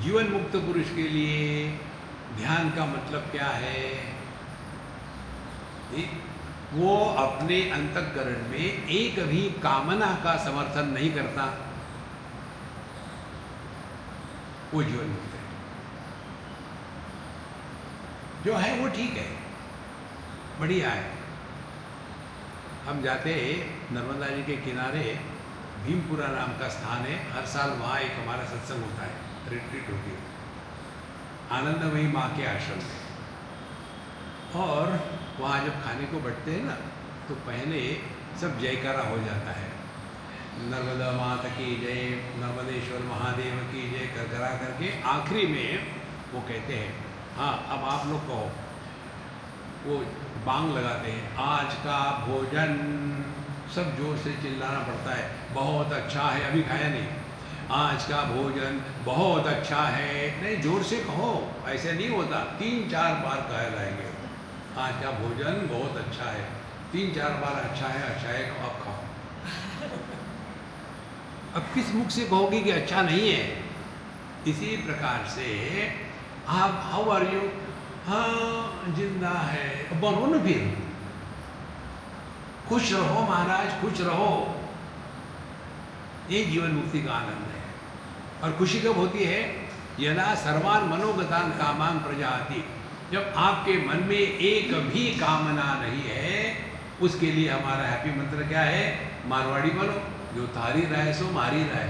जीवन मुक्त पुरुष के लिए ध्यान का मतलब क्या है? वो अपने अंतःकरण में एक भी कामना का समर्थन नहीं करता, वो जीवन मुक्त है। जो है वो ठीक है, बढ़िया है। हम जाते नर्मदा जी के किनारे, भीमपुरा नाम का स्थान है, हर साल वहाँ एक हमारा सत्संग होता है, रिट्रीट होती है आनंदमयी माँ के आश्रम में। और वहाँ जब खाने को बैठते हैं ना, तो पहले सब जयकारा हो जाता है, नर्मदा माता की जय, नर्मदेश्वर महादेव की जय कर करा करके आखिरी में वो कहते हैं, हाँ अब आप लोग कहो। वो बांग लगाते हैं, आज का भोजन, सब जोर से चिल्लाना पड़ता है, बहुत अच्छा है, अभी खाया नहीं, आज का भोजन बहुत अच्छा है। नहीं, जोर से कहो, ऐसे नहीं होता, 3-4 बार कह लाएंगे, आज का भोजन बहुत अच्छा है, 3-4 बार अच्छा है अब खाओ। अब किस मुख से कहोगे कि अच्छा नहीं है? इसी प्रकार से आप हाउ आर यू, हाँ जिंदा है, बनो ना फिर, खुश रहो महाराज, खुश रहो। ये जीवन मुक्ति का आनंद है। और खुशी कब होती है? यदा सर्वान मनोगतान कामान प्रजाति, जब आपके मन में एक भी कामना नहीं है, उसके लिए हमारा हैप्पी मंत्र क्या है? मारवाड़ी बनो, जो थारी राय सो मारी राय।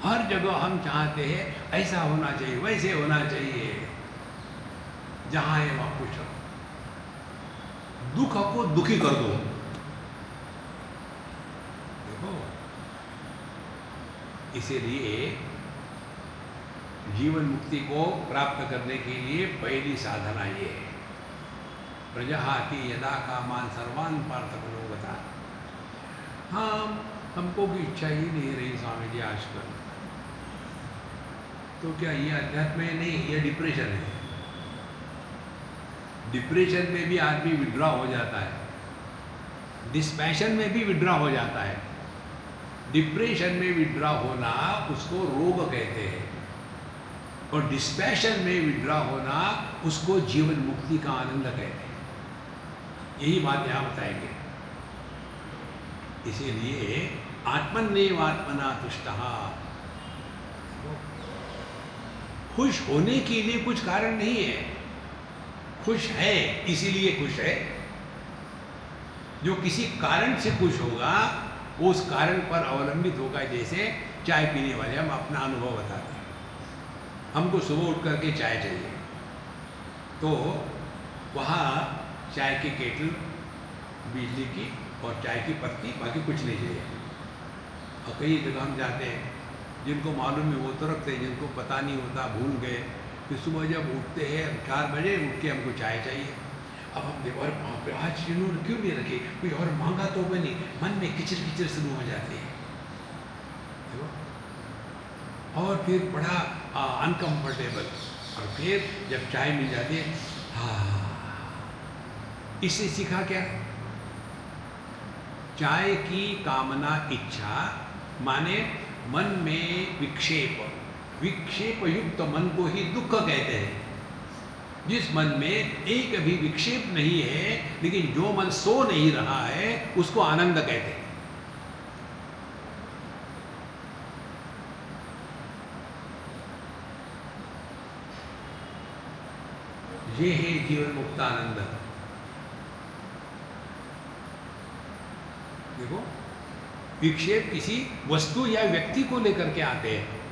हर जगह हम चाहते हैं ऐसा होना चाहिए, वैसे होना चाहिए, जहां है वहां खुश रहो, दुख को दुखी कर दो। देखो, इसीलिए जीवन मुक्ति को प्राप्त करने के लिए पहली साधना ये है, प्रजाहाति यदा कामान सर्वान पार्थ मनोगता। हाँ, हमको भी इच्छा ही नहीं रही स्वामी जी आजकल, तो क्या ये अध्यात्म है? नहीं, ये डिप्रेशन है। डिप्रेशन में भी आदमी विड्रॉ हो जाता है, डिस्पैशन में भी विड्रॉ हो जाता है। डिप्रेशन में विड्रॉ होना उसको रोग कहते हैं, और डिस्पैशन में विड्रॉ होना उसको जीवन मुक्ति का आनंद कहते हैं। यही बात यहाँ बताएंगे। इसीलिए आत्मन्नेवात्मना तुष्टः, खुश होने के लिए कुछ कारण नहीं है, खुश है इसीलिए खुश है। जो किसी कारण से खुश होगा वो उस कारण पर अवलंबित होगा। जैसे चाय पीने वाले, हम अपना अनुभव बताते हैं, हमको सुबह उठ करके चाय चाहिए, तो वहाँ चाय की केटल, बिजली की और चाय की पत्ती, बाकी कुछ नहीं चाहिए। और कई जगह हम जाते हैं, जिनको मालूम है वो तो रखते हैं, जिनको पता नहीं होता, भूल गए, कि सुबह जब उठते हैं 4 बजे उठ के हमको चाय चाहिए। अब हम देखो, अरे बाप रे, आज इन्होंने क्यों नहीं रखी, कोई और मांगा तो बनी, मन में किचर किचर शुरू हो जाती है। देखो, और फिर बड़ा अनकम्फर्टेबल, और फिर जब चाय मिल जाती है, हाँ, इससे सीखा क्या? चाय की कामना, इच्छा माने मन में विक्षेप, विक्षेप युक्त मन को ही दुख कहते हैं। जिस मन में एक भी विक्षेप नहीं है, लेकिन जो मन सो नहीं रहा है, उसको आनंद कहते हैं। ये है जीवन मुक्त आनंद। देखो, विक्षेप किसी वस्तु या व्यक्ति को लेकर के आते हैं।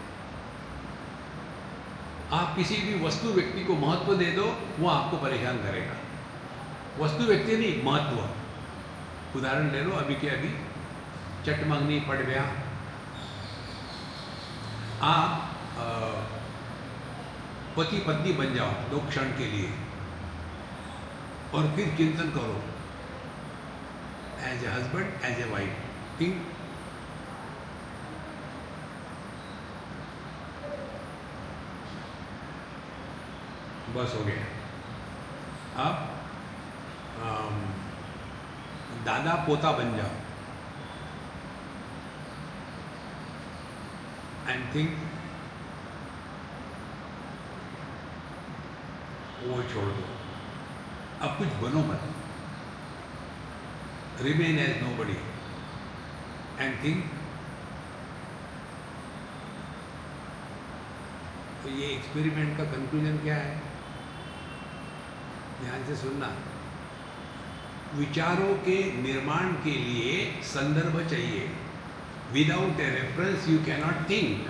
आप किसी भी वस्तु व्यक्ति को महत्व दे दो, वो आपको परेशान करेगा। वस्तु व्यक्ति नहीं, महत्व। उदाहरण ले लो, अभी के अभी चटमंगनी पड़ गया, आप पति पत्नी बन जाओ 2 क्षण के लिए, और फिर चिंतन करो, as a husband, as a wife, think, बस हो गया। अब दादा पोता बन जाओ, एंड थिंक वो छोड़ दो, अब कुछ बनो मत, remain as nobody and think. तो ये एक्सपेरिमेंट का कंक्लूजन क्या है? ध्यान से सुनना। विचारों के निर्माण के लिए संदर्भ चाहिए। Without a reference you cannot think.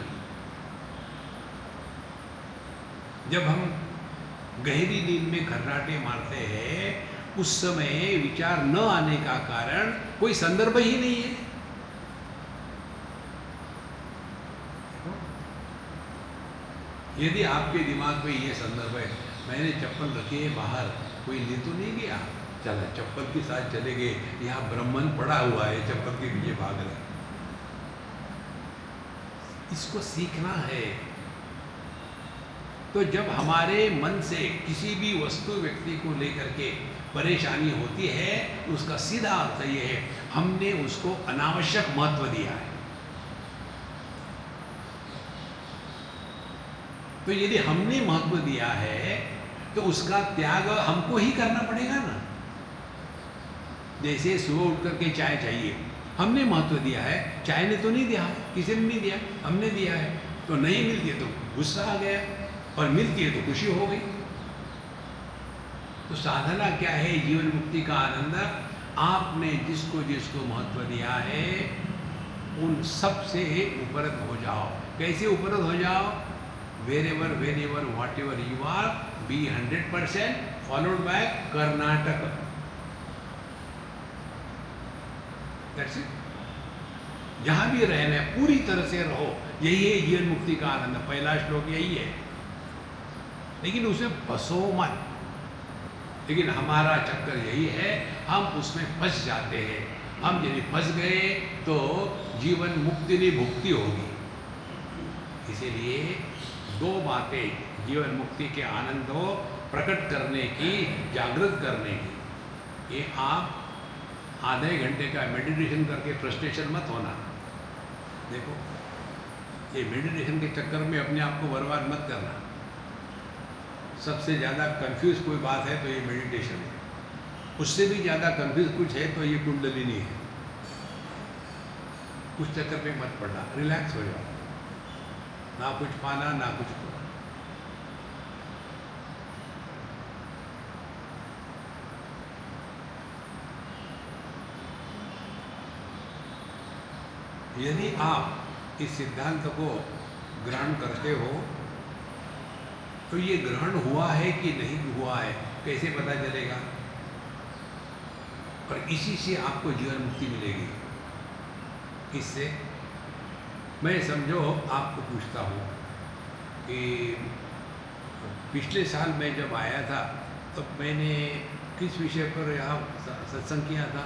जब हम गहरी नींद में खर्राटे मारते हैं, उस समय विचार न आने का कारण कोई संदर्भ ही नहीं है। यदि आपके दिमाग में ये संदर्भ है, मैंने चप्पल रखी है बाहर, कोई ले तो नहीं गया, चला चप्पल के साथ चले गए, यहाँ ब्राह्मण पड़ा हुआ है, चप्पल के पीछे भाग रहे। इसको सीखना है। तो जब हमारे मन से किसी भी वस्तु व्यक्ति को लेकर के परेशानी होती है, उसका सीधा अर्थ ये है, हमने उसको अनावश्यक महत्व दिया है। तो यदि हमने महत्व दिया है तो उसका त्याग हमको ही करना पड़ेगा ना। जैसे सुबह उठ करके चाय चाहिए, हमने महत्व दिया है, चाय ने तो नहीं दिया, किसी ने नहीं दिया, हमने दिया है। तो नहीं मिलती है तो गुस्सा आ गया, और मिलती है तो खुशी हो गई। तो साधना क्या है? जीवन मुक्ति का आनंद। आपने जिसको जिसको महत्व दिया है, उन सब से उपरत हो जाओ। कैसे उपरत हो जाओ? wherever, whenever, whatever you are, be 100% followed by Karnataka. That's it. जहाँ भी रहना है पूरी तरह से रहो, यही है जीवन मुक्ति का आनंद। पहला श्लोक यही है। लेकिन उसमें फंसो मत। लेकिन हमारा चक्कर यही है, हम उसमें फंस जाते हैं। हम यदि फंस गए तो जीवन मुक्ति नहीं भुक्ति होगी। इसीलिए दो बातें जीवन मुक्ति के आनंद को प्रकट करने की, जागृत करने की। ये आप आधे घंटे का मेडिटेशन करके फ्रस्ट्रेशन मत होना। देखो, ये मेडिटेशन के चक्कर में अपने आप को बर्बाद मत करना। सबसे ज़्यादा कंफ्यूज कोई बात है तो ये मेडिटेशन है। उससे भी ज़्यादा कंफ्यूज कुछ है तो ये कुंडलिनी है। उस चक्कर में मत पड़ना, रिलैक्स हो जाओ। ना कुछ पाना ना कुछ खोना। यदि आप इस सिद्धांत को ग्रहण करते हो तो ये ग्रहण हुआ है कि नहीं हुआ है कैसे पता चलेगा? और इसी से आपको जीवन मुक्ति मिलेगी। इससे मैं समझो आपको पूछता हूँ कि पिछले साल मैं जब आया था तब मैंने किस विषय पर यहाँ सत्संग किया था,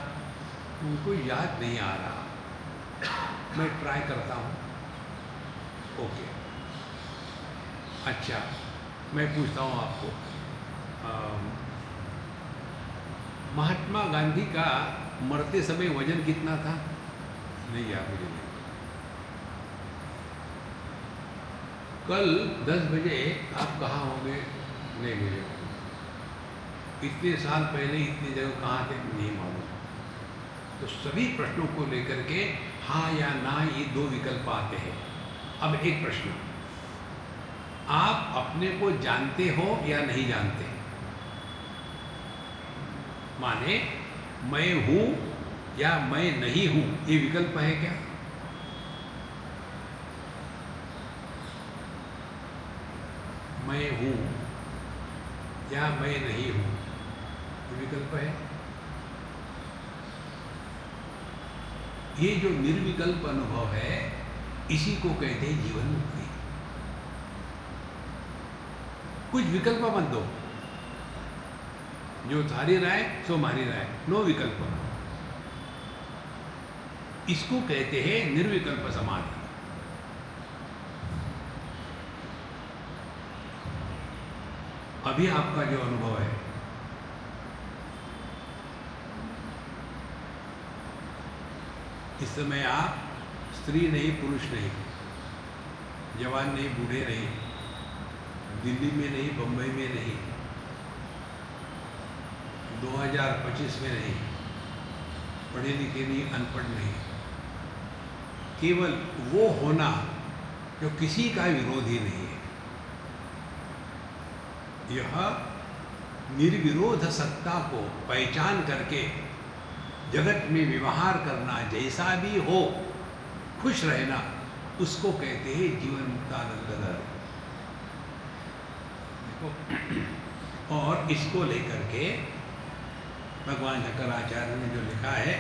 उनको याद नहीं आ रहा। मैं ट्राई करता हूँ। ओके, अच्छा, मैं पूछता हूँ आपको, महात्मा गांधी का मरते समय वजन कितना था? नहीं याद मुझे। कल 10 बजे आप कहाँ होंगे? नहीं मुझे। इतने साल पहले इतनी जगह कहाँ थे? नहीं मालूम। तो सभी प्रश्नों को लेकर के हाँ या ना ये दो विकल्प आते हैं। अब एक प्रश्न, आप अपने को जानते हो या नहीं जानते? माने मैं हूँ या मैं नहीं हूँ, ये विकल्प है क्या? मैं हूँ या मैं नहीं हूँ, ये विकल्प है। ये जो निर्विकल्प अनुभव है, इसी को कहते हैं जीवन मुक्ति। कुछ विकल्प मत दो, जो थारी राय सो मारी राय, नो विकल्प। इसको कहते हैं निर्विकल्प समाधि। अभी आपका जो अनुभव है, इस समय आप स्त्री नहीं, पुरुष नहीं, जवान नहीं, बूढ़े नहीं, दिल्ली में नहीं, बम्बई में नहीं, 2025 में नहीं, पढ़े लिखे नहीं, अनपढ़ नहीं, केवल वो होना जो किसी का विरोधी नहीं है। यह निर्विरोध सत्ता को पहचान करके जगत में व्यवहार करना, जैसा भी हो खुश रहना, उसको कहते हैं जीवन मुक्तानंद दर। और इसको लेकर के भगवान शंकराचार्य ने जो लिखा है,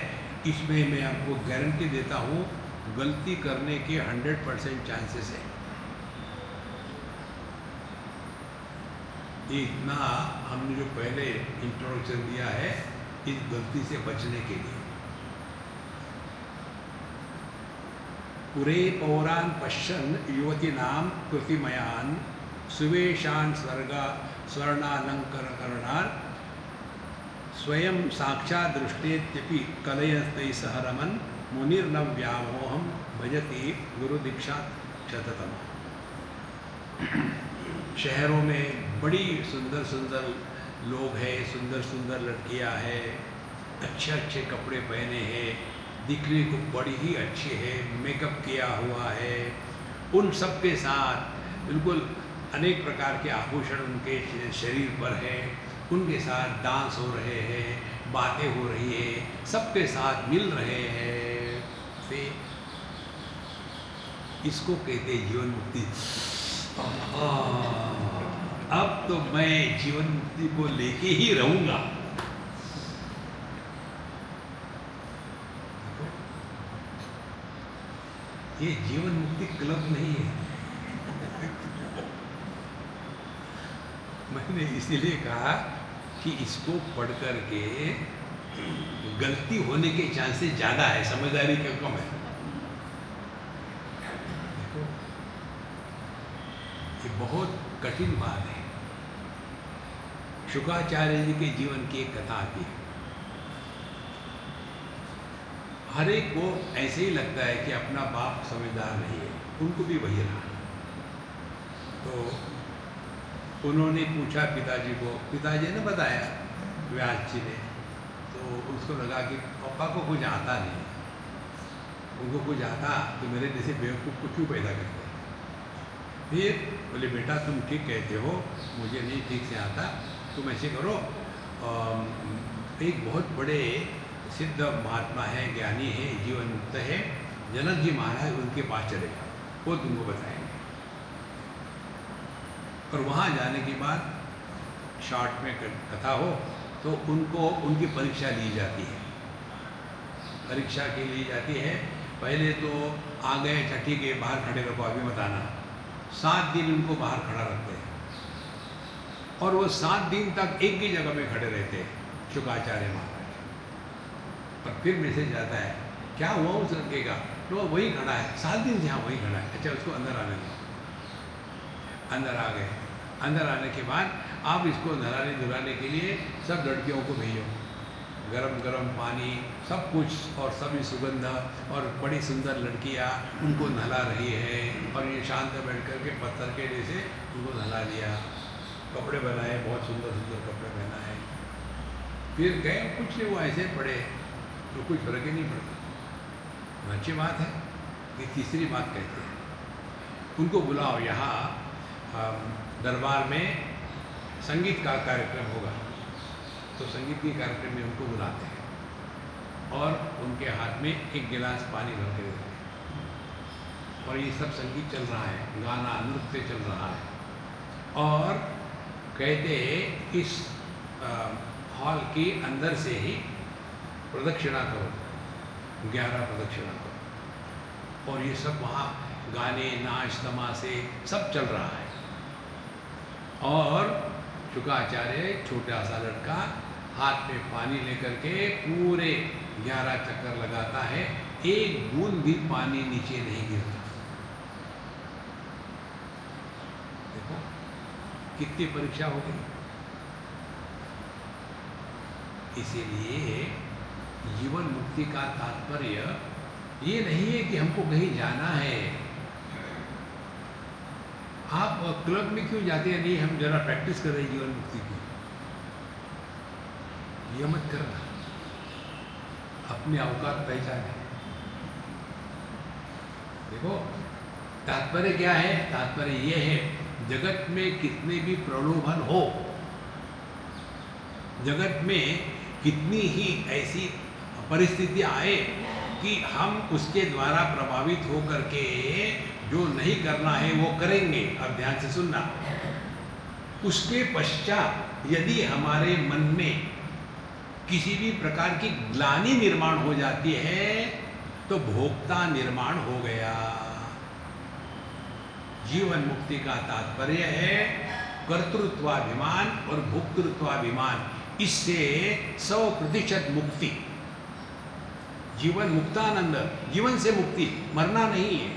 इसमें मैं आपको गारंटी देता हूँ गलती करने के 100% चांसेस है। ये इतना हमने जो पहले इंट्रोडक्शन दिया है इस गलती से बचने के लिए। पुरे पौरान पश्यन् युवती नाम कृतिमयान सुवेशान स्वर्णालंकरणा स्वयं साक्षात् दृष्टेत्यपि कलयस्तै सहरमन मुनिर्न व्यामोहम भजति गुरु दीक्षा शततम। शहरों में बड़ी सुंदर सुंदर लोग हैं, सुंदर सुंदर लड़कियां हैं, अच्छे अच्छे कपड़े पहने हैं, दिखने को बड़ी ही अच्छी है, मेकअप किया हुआ है, उन सब के साथ बिल्कुल अनेक प्रकार के आभूषण उनके शरीर पर है, उनके साथ डांस हो रहे हैं, बातें हो रही है, सबके साथ मिल रहे हैं, इसको कहते हैं जीवन मुक्ति। अब तो मैं जीवन मुक्ति को लेके ही रहूंगा। ये जीवन मुक्ति क्लब नहीं है। मैंने इसीलिए कहा कि इसको पढ़ करके गलती होने के चांसेस ज़्यादा है, समझदारी का कम है। देखो, ये बहुत कठिन बात है। शुक्राचार्य जी के जीवन की एक कथा आती है। हर एक को ऐसे ही लगता है कि अपना बाप समझदार नहीं है, उनको भी वही रहा। तो उन्होंने पूछा पिताजी को, पिताजी ने बताया व्यास जी ने, तो उसको लगा कि पापा को कुछ आता नहीं, उनको कुछ आता तो मेरे जैसे बेवकूफ़ को क्यों पैदा करते। फिर बोले बेटा तुम ठीक कहते हो, मुझे नहीं ठीक से आता, तुम ऐसे करो, एक बहुत बड़े सिद्ध महात्मा है, ज्ञानी है, जीवन मुक्त है, जनक जी महाराज, उनके पास चले जाओ, वो तुमको बताएंगे। और वहाँ जाने के बाद शॉर्ट में कथा हो तो उनको उनकी परीक्षा ली जाती है। परीक्षा के ली जाती है, पहले तो आ गए, छठी के बाहर खड़े रखो, अभी मत आना। 7 दिन उनको बाहर खड़ा रखते हैं और वो 7 दिन तक एक ही जगह में खड़े रहते हैं, शुक्राचार्य महाराज। और फिर मैसेज आता है, क्या हुआ उस लड़के का? तो वही खड़ा है, 7 दिन से, हाँ वही खड़ा है, अच्छा उसको अंदर आने दो। अंदर आ गए। अंदर आने के बाद आप इसको नहलाने धुलाने के लिए सब लड़कियों को भेजो, गरम गरम पानी, सब कुछ, और सभी सुगंध, और बड़ी सुंदर लड़कियाँ उनको नहला रही है, और ये शांत बैठ कर के पत्थर के जैसे उनको नहला दिया, कपड़े बनाए, बहुत सुंदर सुंदर कपड़े पहनाए। फिर गए, कुछ नहीं, वो ऐसे पड़े तो कुछ फर्क ही नहीं पड़ता। अच्छी बात है। ये तीसरी बात कहते हैं, उनको बुलाओ, यहाँ दरबार में संगीत का कार्यक्रम होगा। तो संगीत के कार्यक्रम में उनको बुलाते हैं और उनके हाथ में एक गिलास पानी भर के देते हैं, और ये सब संगीत चल रहा है, गाना नृत्य चल रहा है। और कहते हैं इस हॉल के अंदर से ही प्रदक्षिणा करो, 11 प्रदक्षिणा करो, और ये सब वहाँ गाने, नाच, तमाशे सब चल रहा है। और शुक्राचार्य, छोटा सा लड़का, हाथ में पानी लेकर के पूरे 11 चक्कर लगाता है, एक बूंद भी पानी नीचे नहीं गिरता। देखो कितनी परीक्षा हो गई। इसीलिए जीवन मुक्ति का तात्पर्य ये नहीं है कि हमको कहीं जाना है। आप क्लब में क्यों जाते हैं? नहीं, हम जरा प्रैक्टिस कर रहे हैं जीवन मुक्ति की। ये मत करना, अपनी औकात पहचाने। देखो तात्पर्य क्या है? तात्पर्य ये है, जगत में कितने भी प्रलोभन हो, जगत में कितनी ही ऐसी परिस्थिति आए कि हम उसके द्वारा प्रभावित हो करके जो नहीं करना है वो करेंगे। अब ध्यान से सुनना। उसके पश्चात यदि हमारे मन में किसी भी प्रकार की ग्लानि निर्माण हो जाती है तो भोक्ता निर्माण हो गया। जीवन मुक्ति का तात्पर्य है कर्तृत्वाभिमान और भोक्तृत्वाभिमान, इससे 100% मुक्ति। जीवन मुक्तानंद, जीवन से मुक्ति, मरना नहीं है।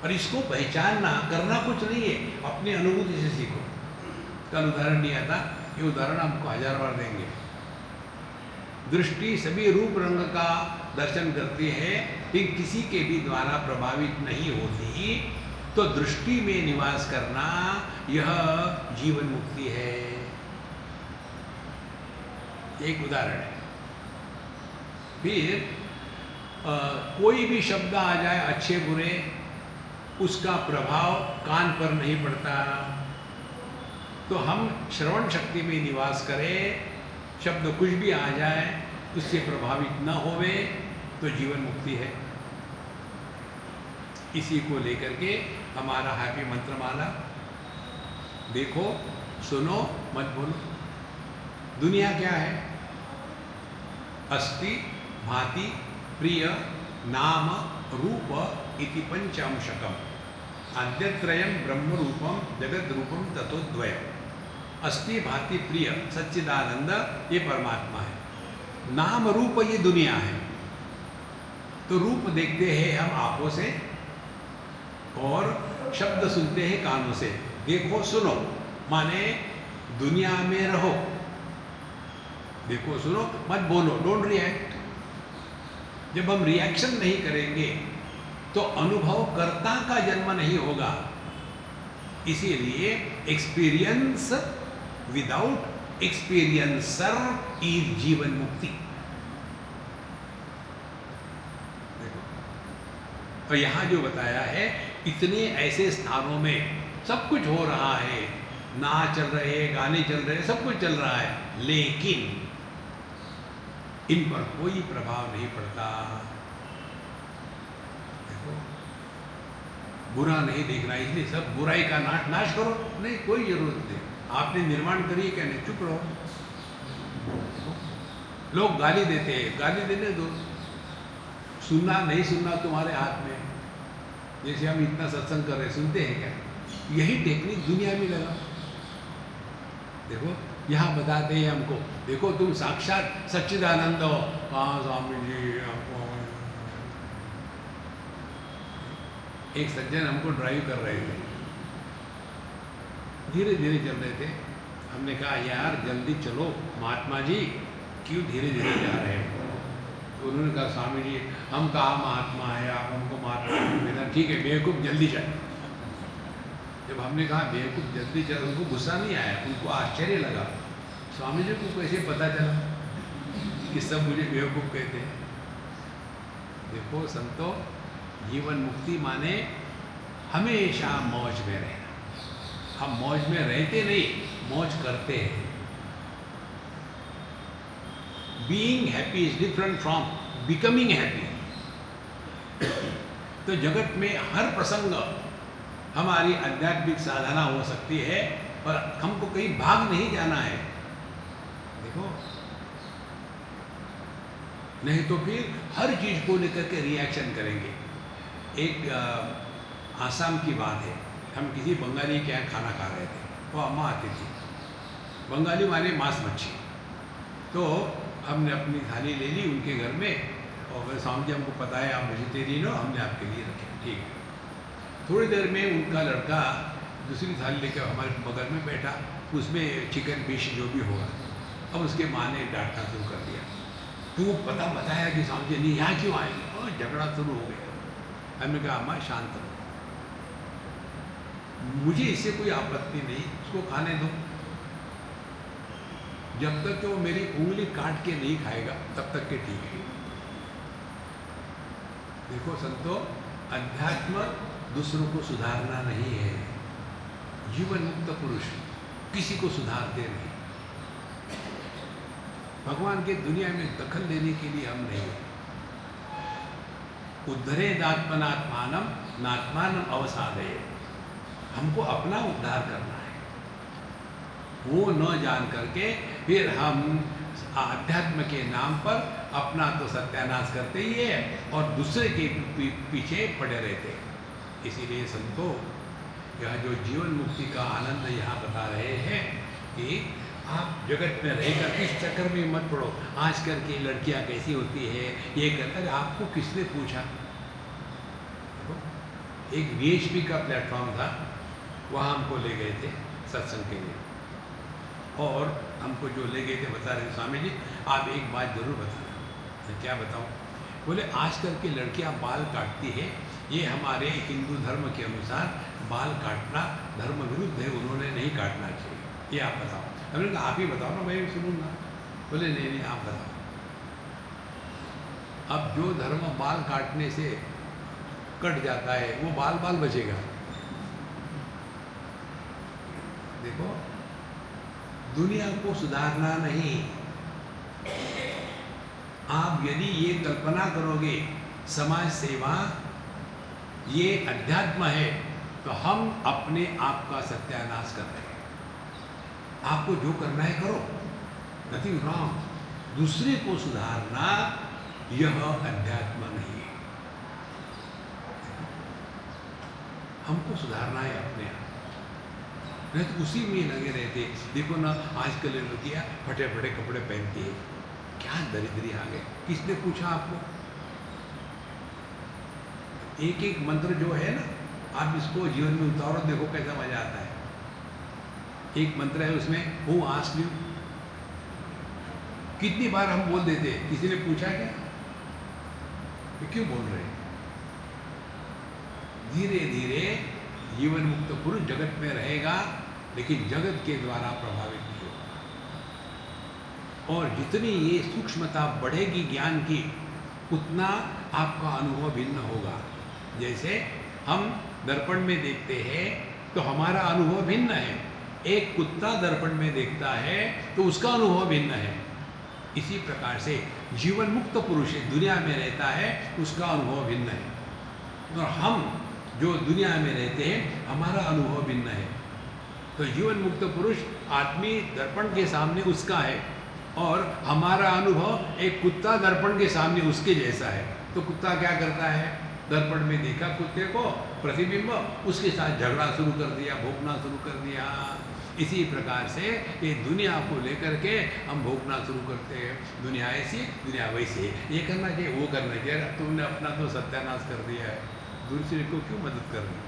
और इसको पहचानना, करना कुछ नहीं है, अपनी अनुभूति से सीखो। कल उदाहरण नहीं आता, ये उदाहरण हमको 1000 बार देंगे। दृष्टि सभी रूप रंग का दर्शन करती है, लेकिन किसी के भी द्वारा प्रभावित नहीं होती, तो दृष्टि में निवास करना यह जीवन मुक्ति है। एक उदाहरण है। फिर कोई भी शब्द आ जाए अच्छे बुरे, उसका प्रभाव कान पर नहीं पड़ता, तो हम श्रवण शक्ति में निवास करें, शब्द कुछ भी आ जाए उससे प्रभावित न होवे, तो जीवन मुक्ति है। इसी को लेकर के हमारा हैप्पी मंत्रमाला। देखो, सुनो, मत बोलो। दुनिया क्या है? अस्ति भाति प्रिय नाम रूप इति पंचांशकम आद्यत्रयम ब्रह्म रूपम जगत रूपम ततोद्वयम्। अस्ति भाति प्रिय सच्चिदानंद, ये परमात्मा है। नाम रूप ये दुनिया है। तो रूप देखते हैं हम आंखों से और शब्द सुनते हैं कानों से। देखो सुनो माने दुनिया में रहो। देखो सुनो, मत बोलो, डोंट रिएक्ट। जब हम रिएक्शन नहीं करेंगे तो अनुभव कर्ता का जन्म नहीं होगा। इसीलिए एक्सपीरियंस विदाउट एक्सपीरियंसर इज जीवन मुक्ति। देखो, और यहां जो बताया है, इतने ऐसे स्थानों में सब कुछ हो रहा है, नाच चल रहे, गाने चल रहे, सब कुछ चल रहा है, लेकिन इन पर कोई प्रभाव नहीं पड़ता। देखो, बुरा नहीं देखना, इसलिए सब बुराई का नाश करो, नहीं, कोई जरूरत नहीं। आपने निर्माण करी क्या? नहीं, चुप रहो। लोग गाली देते हैं, गाली देने दो, सुनना नहीं सुनना तुम्हारे हाथ में। जैसे हम इतना सत्संग कर रहे, सुनते हैं क्या? यही टेक्निक दुनिया में लगा। देखो यहाँ बताते हैं हमको, देखो तुम साक्षात सच्चिदानंद हो। हाँ स्वामी जी, आपको एक सज्जन हमको ड्राइव कर रहे थे, धीरे धीरे चल रहे थे। हमने कहा यार जल्दी चलो महात्मा जी, क्यों धीरे धीरे जा रहे हैं? तो उन्होंने कहा स्वामी जी हम कहाँ महात्मा है, आप हमको महात्मा नहीं। ठीक है बेवकूफ़, जल्दी चल। जब हमने कहा बेवकूफ़ जल्दी चल, उनको गुस्सा नहीं आया, उनको आश्चर्य लगा। स्वामी जी को कैसे पता चला कि सब मुझे बेवकूफ़ कहते हैं? देखो संतो, जीवन मुक्ति माने हमेशा मौज में रहना। हम मौज में रहते नहीं, मौज करते हैं। Being happy is different from becoming happy. तो जगत में हर प्रसंग हमारी आध्यात्मिक साधना हो सकती है, और हमको कहीं भाग नहीं जाना है। देखो, नहीं तो फिर हर चीज को लेकर के रिएक्शन करेंगे। एक आसाम की बात है, हम किसी बंगाली के यहाँ खाना खा रहे थे, वो अम्मा आती थी। बंगाली माने मांस मच्छी। तो हमने अपनी थाली ले ली उनके घर में, और स्वामी जी हमको पता है आप वेजिटेरियन हो, हमने आपके लिए रखे, ठीक है। थोड़ी देर में उनका लड़का दूसरी थाली लेकर हमारे बगल में बैठा, उसमें चिकन फिश जो भी होगा। अब उसके माँ ने डांटना शुरू कर दिया, तू बताया कि स्वामी जी नहीं यहाँ क्यों आएंगे, और झगड़ा शुरू हो गया। हमने कहा अम्मा शांत रहो, मुझे इससे कोई आपत्ति नहीं, उसको खाने दो, जब तक कि वो मेरी उंगली काट के नहीं खाएगा तब तक के ठीक है। देखो संतो, अध्यात्म दूसरों को सुधारना नहीं है। जीवन मुक्त पुरुष किसी को सुधारते नहीं। भगवान के दुनिया में दखल लेने के लिए हम नहीं हैं। उद्धरेदात्मनात्मानम नात्मानम अवसादये, हमको अपना उद्धार करना है। वो न जान करके फिर हम आध्यात्म के नाम पर अपना तो सत्यानाश करते ही है और दूसरे के पीछे पड़े रहते हैं। इसीलिए संतो, यह जो जीवन मुक्ति का आनंद यहाँ बता रहे हैं कि आप जगत में रहकर इस चक्कर में मत पड़ो, आजकल की लड़कियाँ कैसी होती है, ये कर, आपको किसने पूछा? एक VHP का प्लेटफॉर्म था, वहाँ हमको ले गए थे सत्संग के लिए, और हमको जो ले गए थे बता रहे थे, स्वामी जी आप एक बात जरूर बताना। क्या बताऊँ? बोले आजकल की लड़कियाँ बाल काटती है, ये हमारे हिंदू धर्म के अनुसार बाल काटना धर्म विरुद्ध है, उन्होंने नहीं काटना चाहिए, ये आप बताओ। हमने कहा आप ही बताओ ना, मैं भी सुनूंगा। बोले नहीं आप बताओ। अब जो धर्म बाल काटने से कट जाता है वो बाल बचेगा। देखो, दुनिया को सुधारना नहीं, आप यदि ये कल्पना करोगे समाज सेवा ये अध्यात्म है, तो हम अपने आप का सत्यानाश कर रहे हैं। आपको जो करना है करो, नथिंग रॉन्ग। दूसरे को सुधारना यह अध्यात्म नहीं है। हमको सुधारना है अपने आप, नहीं तो उसी में लगे रहते। देखो ना आजकल लड़कियाँ फटे फटे कपड़े पहनती है, क्या दरिद्री आ गए। किसने पूछा आपको? एक एक मंत्र जो है ना, आप इसको जीवन में उतारो, देखो कैसा मजा आता है। एक मंत्र है उसमें, हु आस्क्ड यू, कितनी बार हम बोल देते, किसी ने पूछा क्या? ये क्यों बोल रहे हैं? धीरे धीरे जीवन मुक्त पुरुष जगत में रहेगा, लेकिन जगत के द्वारा प्रभावित नहीं होगा। और जितनी ये सूक्ष्मता बढ़ेगी ज्ञान की, उतना आपका अनुभव भिन्न होगा। जैसे हम दर्पण में देखते हैं तो हमारा अनुभव भिन्न है, एक कुत्ता दर्पण में देखता है तो उसका अनुभव भिन्न है। इसी प्रकार से जीवन मुक्त पुरुष दुनिया में रहता है, उसका अनुभव भिन्न है। और हम जो दुनिया में रहते हैं, हमारा अनुभव भिन्न है। तो जीवन मुक्त पुरुष आदमी दर्पण के सामने उसका है, और हमारा अनुभव एक कुत्ता दर्पण के सामने उसके जैसा है। तो कुत्ता क्या करता है? दर्पण में देखा कुत्ते को प्रतिबिंब, उसके साथ झगड़ा शुरू कर दिया, भोंकना शुरू कर दिया। इसी प्रकार से ये दुनिया को लेकर के हम भोंकना शुरू करते हैं, दुनिया ऐसी दुनिया वैसी, ये करना चाहिए वो करना चाहिए। तुमने अपना तो सत्यानाश कर दिया है, दूसरे को क्यों मदद कर रही?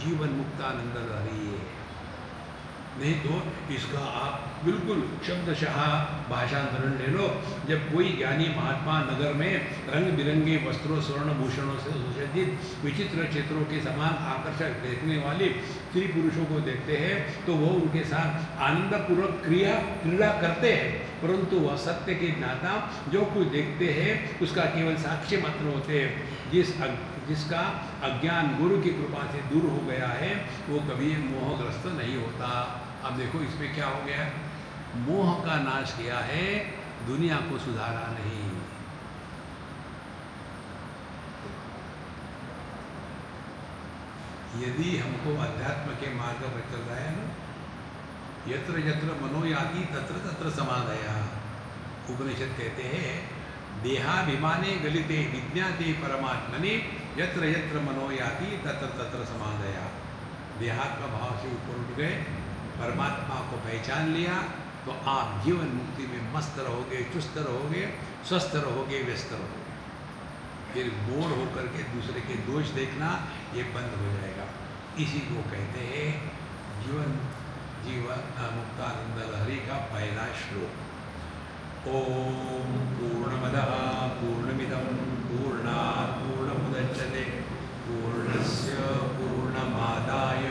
जीवन मुक्तानंद रही है, नहीं तो इसका आप बिल्कुल शब्दशः भाषांतरण ले लो। जब कोई ज्ञानी महात्मा नगर में रंग बिरंगे वस्त्रों स्वर्ण भूषणों से सुसज्जित विचित्र चित्रों के समान आकर्षक देखने वाले स्त्री पुरुषों को देखते हैं तो वो उनके साथ आनंदपूर्वक क्रीड़ा करते हैं, परंतु वह सत्य के ज्ञाता जो कुछ देखते हैं उसका केवल साक्ष्य मात्र होते हैं। जिसका अज्ञान गुरु की कृपा से दूर हो गया है, वो कभी मोहग्रस्त नहीं होता। अब देखो इसमें क्या हो गया, मोह का नाश किया है, दुनिया को सुधारा नहीं। यदि हमको अध्यात्म के मार्ग पर चल रहा है ना, यत्र यत्र मनो याति तत्र तत्र समाधया। उपनिषद कहते हैं देहाभिमाने गलिते विज्ञाते परमात्मने यत्र यत्र मनो याति तत्र तत्र समाधया। देहात्म भाव से ऊपर उठ गए, परमात्मा को पहचान लिया, तो आप जीवन मुक्ति में मस्त रहोगे, चुस्त रहोगे, स्वस्थ रहोगे, व्यस्त रहोगे। फिर बोर होकर के दूसरे के दोष देखना ये बंद हो जाएगा। इसी को कहते हैं जीवन मुक्तानंद का पहला श्लोक। ओम पूर्णमदः पूर्णमिदं पूर्णात् पूर्णमुदच्यते पूर्णस्य पूर्णमादाय